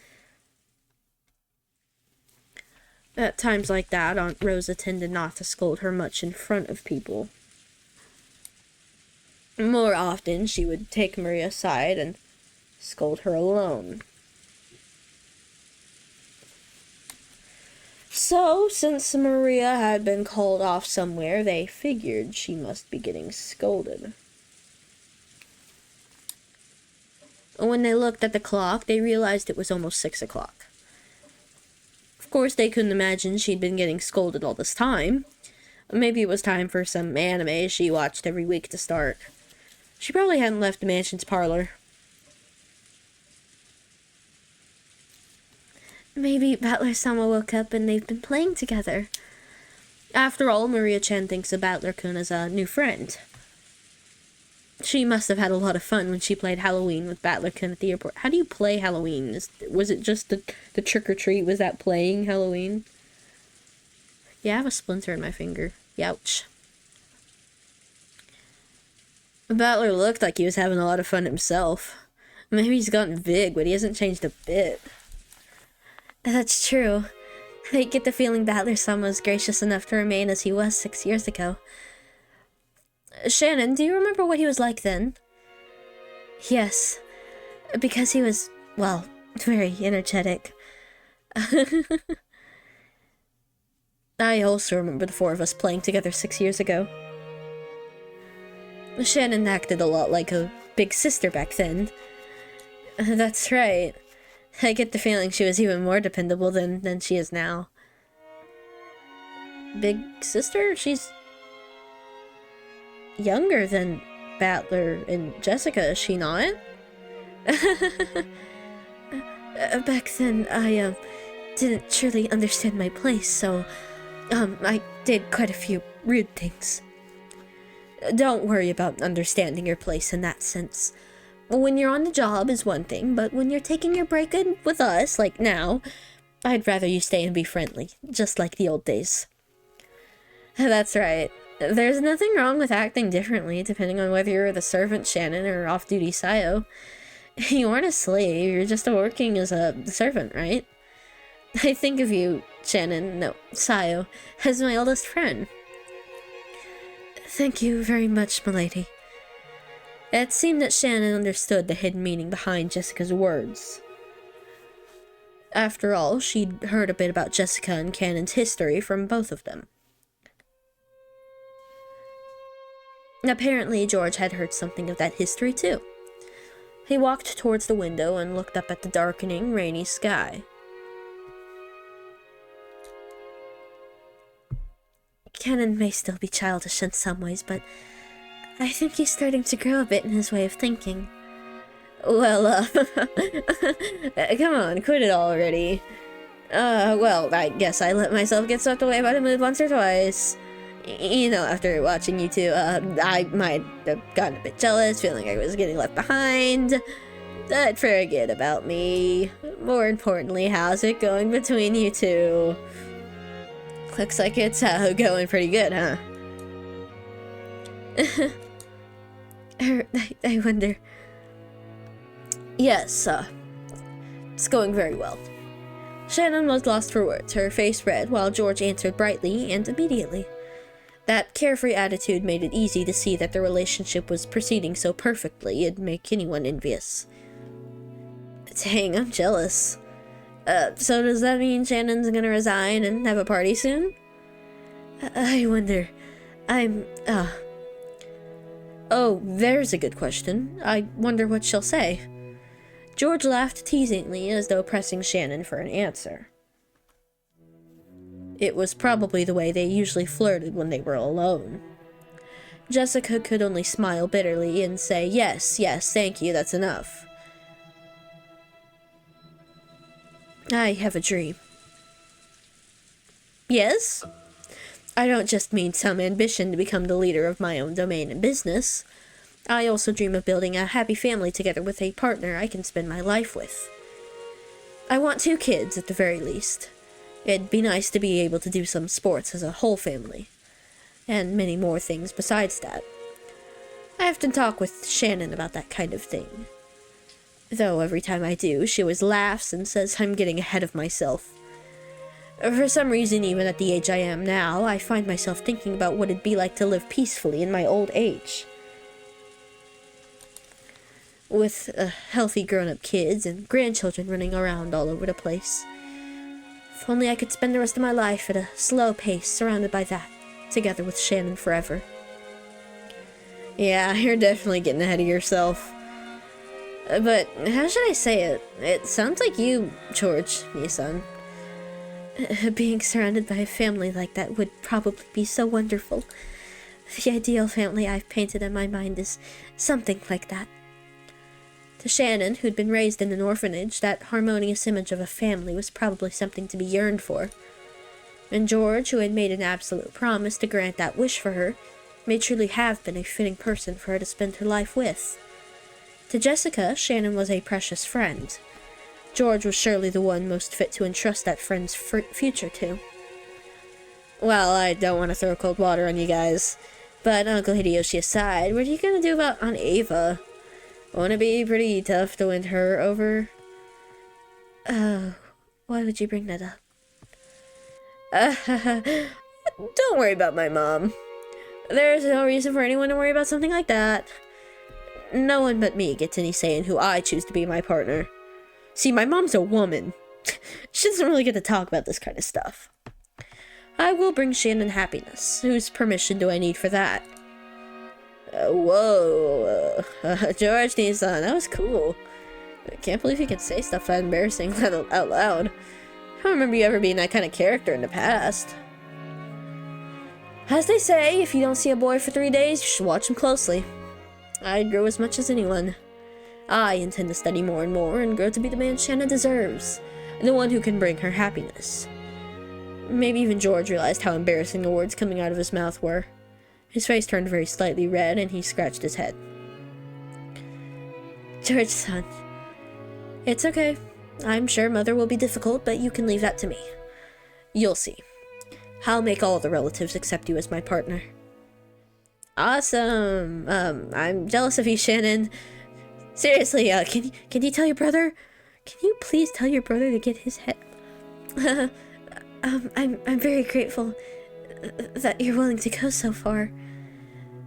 At times like that, Aunt Rosa tended not to scold her much in front of people. More often, she would take Maria aside and scold her alone. So, since Maria had been called off somewhere, they figured she must be getting scolded. When they looked at the clock, they realized it was almost 6 o'clock. Of course, they couldn't imagine she'd been getting scolded all this time. Maybe it was time for some anime she watched every week to start. She probably hadn't left the mansion's parlor. Maybe Battler-sama woke up and they've been playing together. After all, Maria-chan thinks of Battler-kun as a new friend. She must have had a lot of fun when she played Halloween with Battler-kun at the airport. How do you play Halloween? Was it just the trick-or-treat? Was that playing Halloween? Yeah, I have a splinter in my finger. Youch. Battler looked like he was having a lot of fun himself. Maybe he's gotten big, but he hasn't changed a bit. That's true. I get the feeling Battler-sama was gracious enough to remain as he was 6 years ago. Shannon, do you remember what he was like then? Yes, because he was, well, very energetic. I also remember the four of us playing together 6 years ago. Shannon acted a lot like a big sister back then. That's right. I get the feeling she was even more dependable than she is now. Big sister? She's younger than Battler and Jessica, is she not? Back then, I didn't truly understand my place, so I did quite a few rude things. Don't worry about understanding your place in that sense. When you're on the job is one thing, but when you're taking your break in with us, like now, I'd rather you stay and be friendly, just like the old days. That's right. There's nothing wrong with acting differently, depending on whether you're the servant Shannon or off-duty Sayo. You aren't a slave, you're just working as a servant, right? I think of you, Shannon, no, Sayo, as my oldest friend. Thank you very much, milady. It seemed that Shannon understood the hidden meaning behind Jessica's words. After all, she'd heard a bit about Jessica and Cannon's history from both of them. Apparently, George had heard something of that history, too. He walked towards the window and looked up at the darkening, rainy sky. Cannon may still be childish in some ways, but I think he's starting to grow a bit in his way of thinking. Well, come on, quit it already. Well, I guess I let myself get swept away by the mood once or twice. After watching you two, I might have gotten a bit jealous, feeling I was getting left behind. But forget about me. More importantly, how's it going between you two? Looks like it's going pretty good, huh? I wonder... Yes, it's going very well. Shannon was lost for words, her face red, while George answered brightly and immediately. That carefree attitude made it easy to see that the relationship was proceeding so perfectly it'd make anyone envious. Dang, I'm jealous. So does that mean Shannon's gonna resign and have a party soon? I wonder... Oh, there's a good question. I wonder what she'll say. George laughed teasingly as though pressing Shannon for an answer. It was probably the way they usually flirted when they were alone. Jessica could only smile bitterly and say, yes, thank you, that's enough. I have a dream. Yes? I don't just mean some ambition to become the leader of my own domain and business. I also dream of building a happy family together with a partner I can spend my life with. I want 2 kids at the very least. It'd be nice to be able to do some sports as a whole family. And many more things besides that. I often talk with Shannon about that kind of thing. Though every time I do, she always laughs and says I'm getting ahead of myself. For some reason, even at the age I am now, I find myself thinking about what it'd be like to live peacefully in my old age. With healthy grown-up kids and grandchildren running around all over the place. If only I could spend the rest of my life at a slow pace, surrounded by that, together with Shannon forever. Yeah, you're definitely getting ahead of yourself. But how should I say it? It sounds like you, George, my son. Being surrounded by a family like that would probably be so wonderful. The ideal family I've painted in my mind is something like that. To Shannon, who'd been raised in an orphanage, that harmonious image of a family was probably something to be yearned for. And George, who had made an absolute promise to grant that wish for her, may truly have been a fitting person for her to spend her life with. To Jessica, Shannon was a precious friend. George was surely the one most fit to entrust that friend's future to. Well, I don't want to throw cold water on you guys, but Uncle Hideyoshi aside, what are you gonna do about Aunt Ava? Won't it be pretty tough to win her over? Oh, why would you bring that up? Don't worry about my mom. There's no reason for anyone to worry about something like that. No one but me gets any say in who I choose to be my partner. See, my mom's a woman. She doesn't really get to talk about this kind of stuff. I will bring Shannon happiness. Whose permission do I need for that? Whoa. George Nissan, that was cool. I can't believe you can say stuff that embarrassing out loud. I don't remember you ever being that kind of character in the past. As they say, if you don't see a boy for 3 days, you should watch him closely. I'd grow as much as anyone. I intend to study more and more and grow to be the man Shannon deserves, and the one who can bring her happiness. Maybe even George realized how embarrassing the words coming out of his mouth were. His face turned very slightly red, and he scratched his head. George-san, it's okay. I'm sure Mother will be difficult, but you can leave that to me. You'll see. I'll make all the relatives accept you as my partner. Awesome. I'm jealous of you, Shannon. Seriously, can you tell your brother? Can you please tell your brother to get his head? I'm very grateful that you're willing to go so far.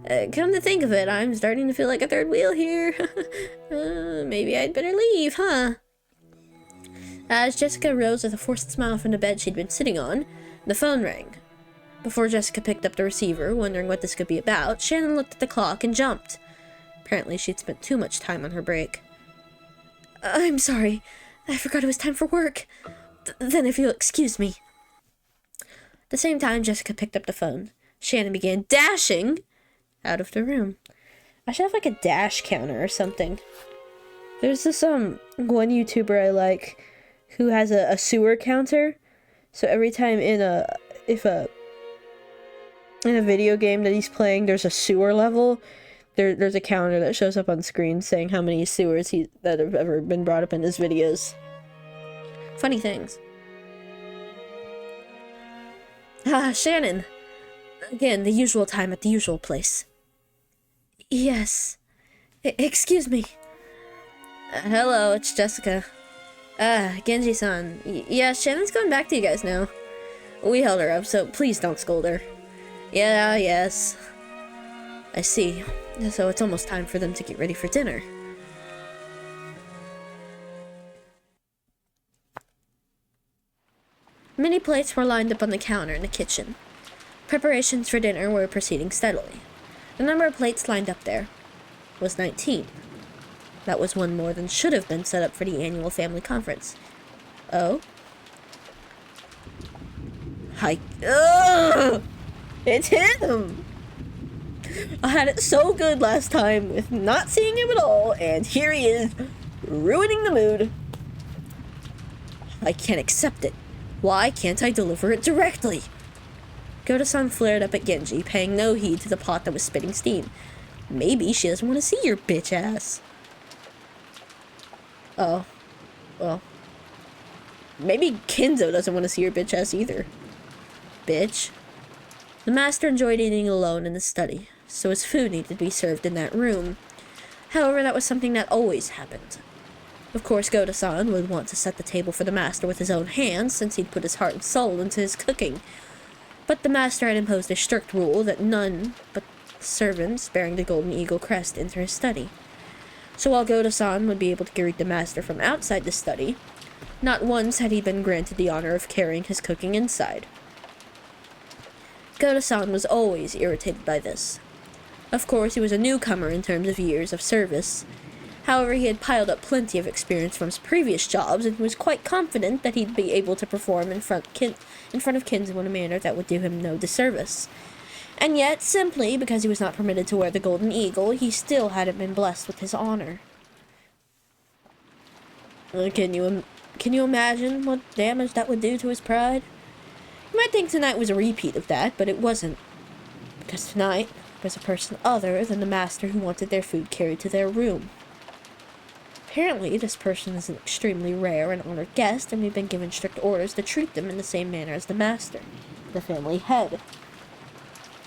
Come to think of it, I'm starting to feel like a third wheel here. Maybe I'd better leave, huh? As Jessica rose with a forced smile from the bed she'd been sitting on, the phone rang. Before Jessica picked up the receiver, wondering what this could be about, Shannon looked at the clock and jumped. Apparently she'd spent too much time on her break. I'm sorry. I forgot it was time for work. Then if you'll excuse me. At the same time Jessica picked up the phone, Shannon began dashing out of the room. I should have like a dash counter or something. There's this one YouTuber I like who has a sewer counter. So every time if a in a video game that he's playing, there's a sewer level. There's a counter that shows up on screen saying how many sewers that have ever been brought up in his videos. Funny things. Ah, Shannon. Again, the usual time at the usual place. Yes. Excuse me. Hello, it's Jessica. Genji-san. Yeah, Shannon's going back to you guys now. We held her up, so please don't scold her. Yeah, yes. I see. So it's almost time for them to get ready for dinner. Many plates were lined up on the counter in the kitchen. Preparations for dinner were proceeding steadily. The number of plates lined up there was 19. That was one more than should have been set up for the annual family conference. Oh? Hi. Ugh! It's him! I had it so good last time with not seeing him at all, and here he is, ruining the mood. I can't accept it. Why can't I deliver it directly? Goto-san flared up at Genji, paying no heed to the pot that was spitting steam. Maybe she doesn't want to see your bitch ass. Oh. Well. Maybe Kenzo doesn't want to see your bitch ass either. Bitch. The master enjoyed eating alone in the study, so his food needed to be served in that room. However, that was something that always happened. Of course, Goto-san would want to set the table for the master with his own hands, since he'd put his heart and soul into his cooking. But the master had imposed a strict rule that none but servants bearing the Golden Eagle crest enter his study. So while Goto-san would be able to greet the master from outside the study, not once had he been granted the honor of carrying his cooking inside. Goto-san was always irritated by this. Of course, he was a newcomer in terms of years of service. However, he had piled up plenty of experience from his previous jobs, and he was quite confident that he'd be able to perform in front of Kenzo in a manner that would do him no disservice. And yet, simply because he was not permitted to wear the Golden Eagle, he still hadn't been blessed with his honor. Can you imagine what damage that would do to his pride? You might think tonight was a repeat of that, but it wasn't. Because tonight was a person other than the master who wanted their food carried to their room. Apparently, this person is an extremely rare and honored guest, and we've been given strict orders to treat them in the same manner as the master, the family head.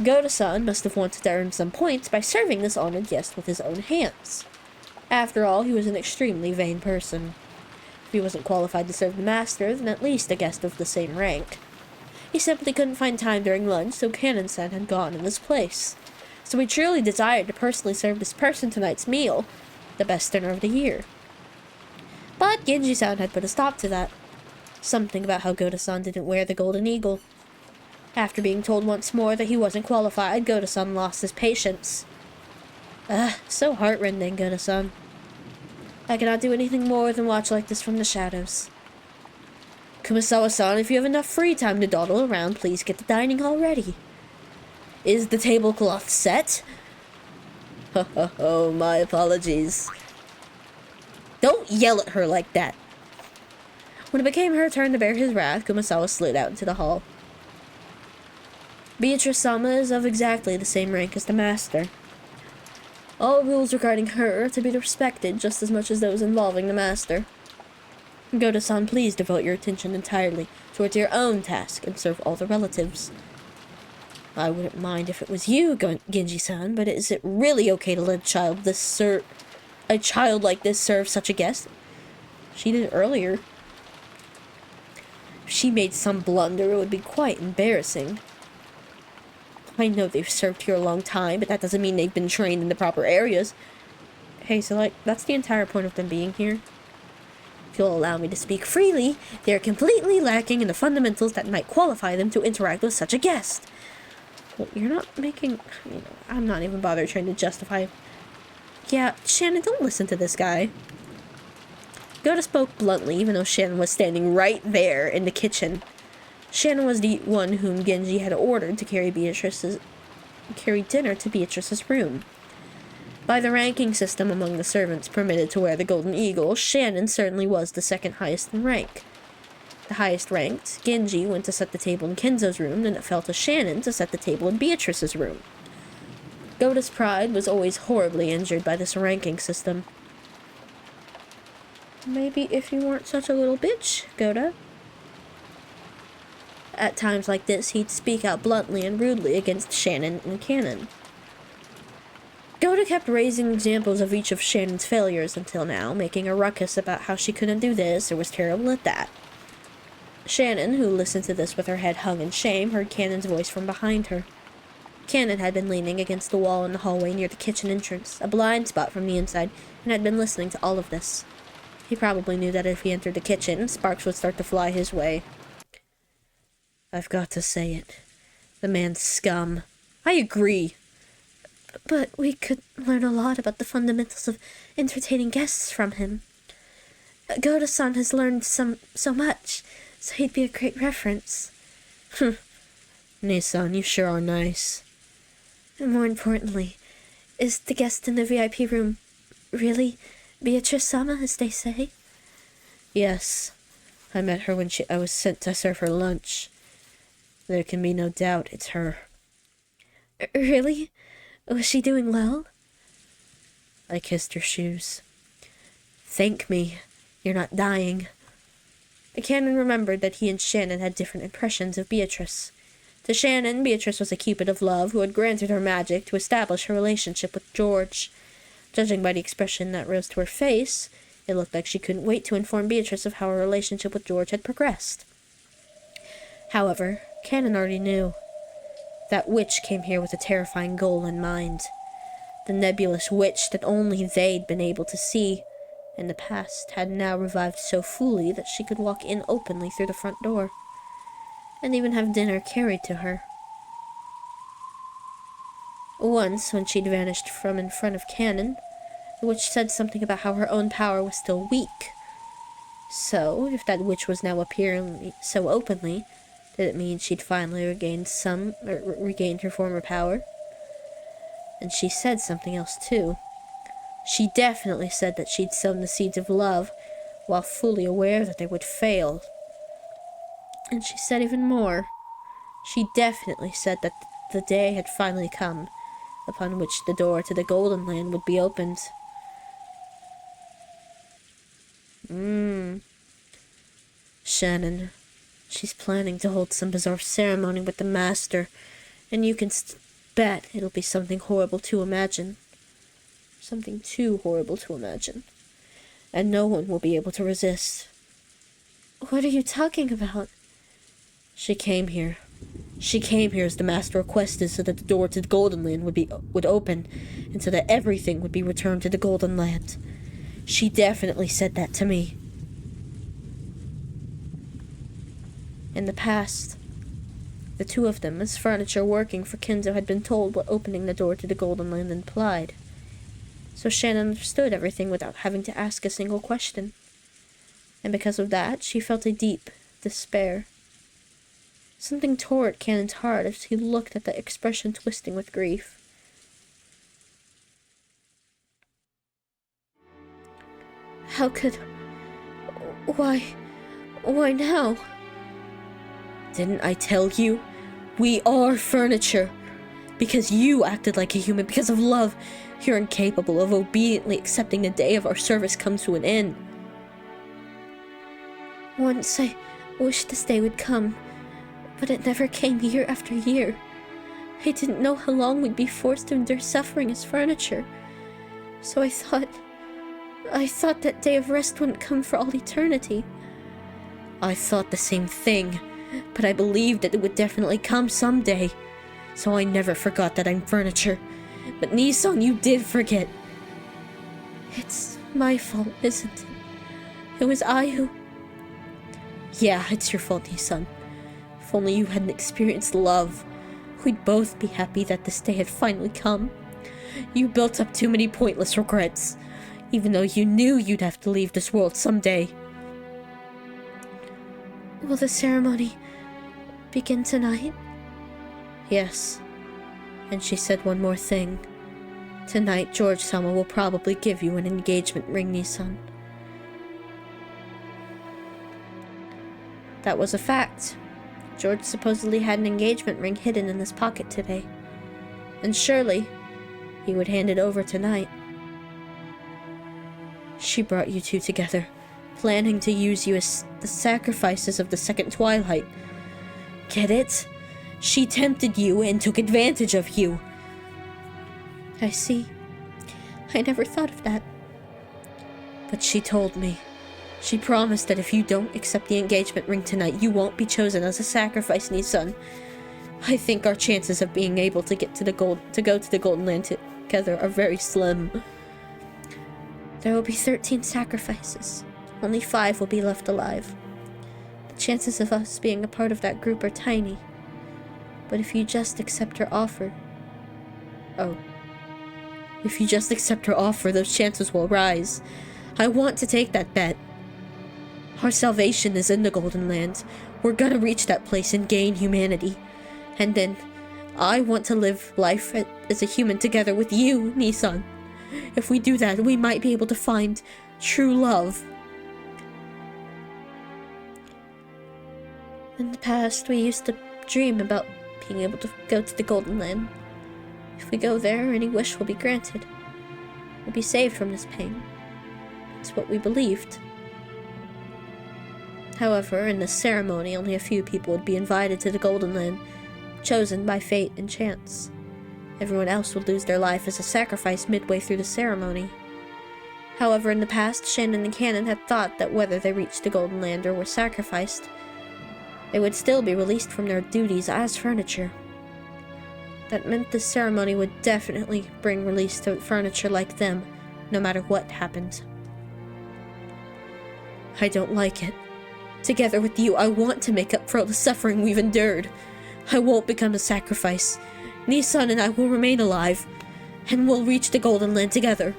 Goto-san must have wanted to earn some points by serving this honored guest with his own hands. After all, he was an extremely vain person. If he wasn't qualified to serve the master, then at least a guest of the same rank. He simply couldn't find time during lunch, so Kanon-san had gone in his place. So he truly desired to personally serve this person tonight's meal, the best dinner of the year. But Genji-san had put a stop to that. Something about how Goto-san didn't wear the Golden Eagle. After being told once more that he wasn't qualified, Goto-san lost his patience. So heartrending, Goto-san. I cannot do anything more than watch like this from the shadows. Kumasawa-san, if you have enough free time to dawdle around, please get the dining hall ready. Is the tablecloth set? Oh, my apologies. Don't yell at her like that. When it became her turn to bear his wrath, Kumasawa slid out into the hall. Beatrice-sama is of exactly the same rank as the master. All rules regarding her are to be respected just as much as those involving the master. Goto-san, please devote your attention entirely towards your own task and serve all the relatives. I wouldn't mind if it was you, Genji-san, but is it really okay to let a child like this serve such a guest? She did earlier. If she made some blunder, it would be quite embarrassing. I know they've served here a long time, but that doesn't mean they've been trained in the proper areas. Hey, so that's the entire point of them being here. If you'll allow me to speak freely, they are completely lacking in the fundamentals that might qualify them to interact with such a guest. Well, you're not making... I'm not even bothered trying to justify... Yeah, Shannon, don't listen to this guy. Goto spoke bluntly, even though Shannon was standing right there in the kitchen. Shannon was the one whom Genji had ordered to carry dinner to Beatrice's room. By the ranking system among the servants permitted to wear the Golden Eagle, Shannon certainly was the second highest in rank. the highest ranked, Genji went to set the table in Kenzo's room, then it fell to Shannon to set the table in Beatrice's room. Goda's pride was always horribly injured by this ranking system. Maybe if you weren't such a little bitch, Goda. At times like this, he'd speak out bluntly and rudely against Shannon and Cannon. Goda kept raising examples of each of Shannon's failures until now, making a ruckus about how she couldn't do this or was terrible at that. Shannon, who listened to this with her head hung in shame, heard Cannon's voice from behind her. Cannon had been leaning against the wall in the hallway near the kitchen entrance, a blind spot from the inside, and had been listening to all of this. He probably knew that if he entered the kitchen, sparks would start to fly his way. I've got to say it. The man's scum. I agree. But we could learn a lot about the fundamentals of entertaining guests from him. Goda-san has learned so much, so he'd be a great reference. Nissan, you sure are nice. And more importantly, is the guest in the VIP room really Beatrice-sama, as they say? Yes. I met her when I was sent to serve her lunch. There can be no doubt it's her. Really? Was she doing well? I kissed her shoes. Thank me. You're not dying. The Cannon remembered that he and Shannon had different impressions of Beatrice. To Shannon, Beatrice was a cupid of love who had granted her magic to establish her relationship with George. Judging by the expression that rose to her face, it looked like she couldn't wait to inform Beatrice of how her relationship with George had progressed. However, Cannon already knew. That witch came here with a terrifying goal in mind. The nebulous witch that only they'd been able to see in the past had now revived so fully that she could walk in openly through the front door, and even have dinner carried to her. Once, when she'd vanished from in front of Cannon, the witch said something about how her own power was still weak. So, if that witch was now appearing so openly, did it mean she'd finally regained her former power? And she said something else, too. She definitely said that she'd sown the seeds of love, while fully aware that they would fail. And she said even more. She definitely said that the day had finally come, upon which the door to the Golden Land would be opened. Shannon. She's planning to hold some bizarre ceremony with the Master, and you can bet it'll be something horrible to imagine. Something too horrible to imagine. And no one will be able to resist. What are you talking about? She came here. She came here as the Master requested so that the door to the Golden Land would open, and so that everything would be returned to the Golden Land. She definitely said that to me. In the past, the two of them, as furniture working for Kenzo, had been told what opening the door to the Golden Land implied. So Shannon understood everything without having to ask a single question. And because of that, she felt a deep despair. Something tore at Cannon's heart as he looked at the expression twisting with grief. How could... Why now? Didn't I tell you? We are furniture. Because you acted like a human, because of love, you're incapable of obediently accepting the day of our service comes to an end. Once I wished this day would come, but it never came year after year. I didn't know how long we'd be forced to endure suffering as furniture. So I thought that day of rest wouldn't come for all eternity. I thought the same thing. But I believed that it would definitely come someday. So I never forgot that I'm furniture. But Nissan, you did forget. It's my fault, isn't it? It was I who... Yeah, it's your fault, Nissan. If only you hadn't experienced love, we'd both be happy that this day had finally come. You built up too many pointless regrets, even though you knew you'd have to leave this world someday. Will the ceremony begin tonight? Yes. And she said one more thing. Tonight, George-sama will probably give you an engagement ring, Nissan. That was a fact. George supposedly had an engagement ring hidden in his pocket today. And surely, he would hand it over tonight. She brought you two together, planning to use you as the sacrifices of the second twilight. Get it? She tempted you and took advantage of you. I see. I never thought of that. But she told me. She promised that if you don't accept the engagement ring tonight, you won't be chosen as a sacrifice, Nissan. I think our chances of being able to go to the Golden Land together are very slim. There will be 13 sacrifices. Only 5 will be left alive. The chances of us being a part of that group are tiny. But if you just accept her offer... If you just accept her offer, those chances will rise. I want to take that bet. Our salvation is in the Golden Land. We're gonna reach that place and gain humanity. And then, I want to live life as a human together with you, Nissan. If we do that, we might be able to find true love. In the past, we used to dream about being able to go to the Golden Land. If we go there, any wish will be granted. We'll be saved from this pain. It's what we believed. However, in this ceremony, only a few people would be invited to the Golden Land, chosen by fate and chance. Everyone else would lose their life as a sacrifice midway through the ceremony. However, in the past, Shannon and Cannon had thought that whether they reached the Golden Land or were sacrificed, they would still be released from their duties as furniture. That meant this ceremony would definitely bring release to furniture like them, no matter what happened. I don't like it. Together with you, I want to make up for all the suffering we've endured. I won't become a sacrifice. Nissan and I will remain alive, and we'll reach the Golden Land together.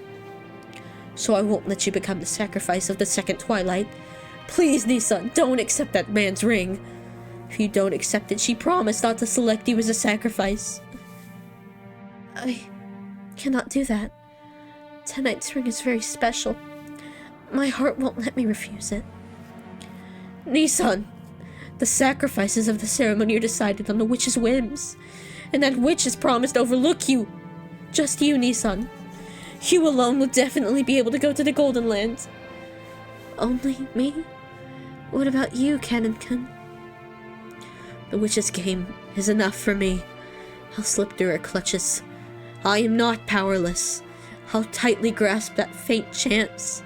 So I won't let you become the sacrifice of the second twilight. Please, Nissan, don't accept that man's ring. If you don't accept it, she promised not to select you as a sacrifice. I cannot do that. Tonight's ring is very special. My heart won't let me refuse it. Nissan, the sacrifices of the ceremony are decided on the witch's whims, and that witch has promised to overlook you. Just you, Nissan. You alone will definitely be able to go to the Golden Land. Only me? What about you, Cannon-kun? The witch's game is enough for me. I'll slip through her clutches. I am not powerless. I'll tightly grasp that faint chance.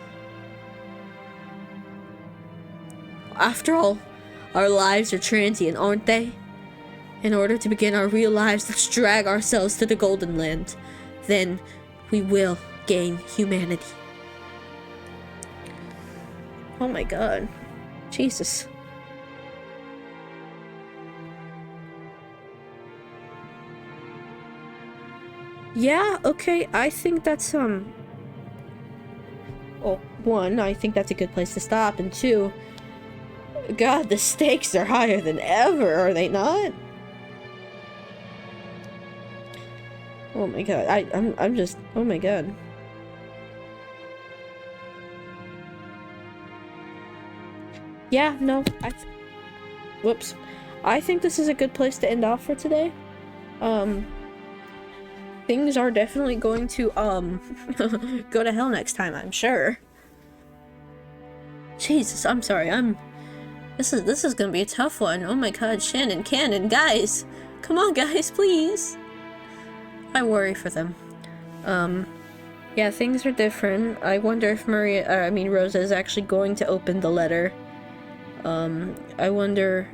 After all, our lives are transient, aren't they? In order to begin our real lives, let's drag ourselves to the Golden Land. Then, we will gain humanity. Oh my god. Jesus. Yeah, okay, I think that's, well, one, I think that's a good place to stop, and two, God, the stakes are higher than ever, are they not? Oh my god, I'm just, oh my god. Yeah, no, whoops. I think this is a good place to end off for today. Things are definitely going to, go to hell next time, I'm sure. Jesus, I'm sorry, this is gonna be a tough one. Oh my god, Shannon, Cannon, guys! Come on, guys, please! I worry for them. Yeah, things are different. I wonder if Rosa is actually going to open the letter. I wonder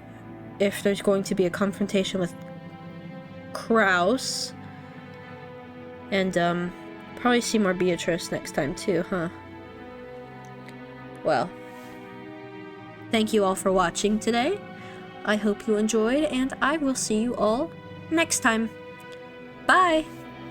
if there's going to be a confrontation with Kraus. And, probably see more Beatrice next time too, huh? Well, thank you all for watching today. I hope you enjoyed, and I will see you all next time. Bye!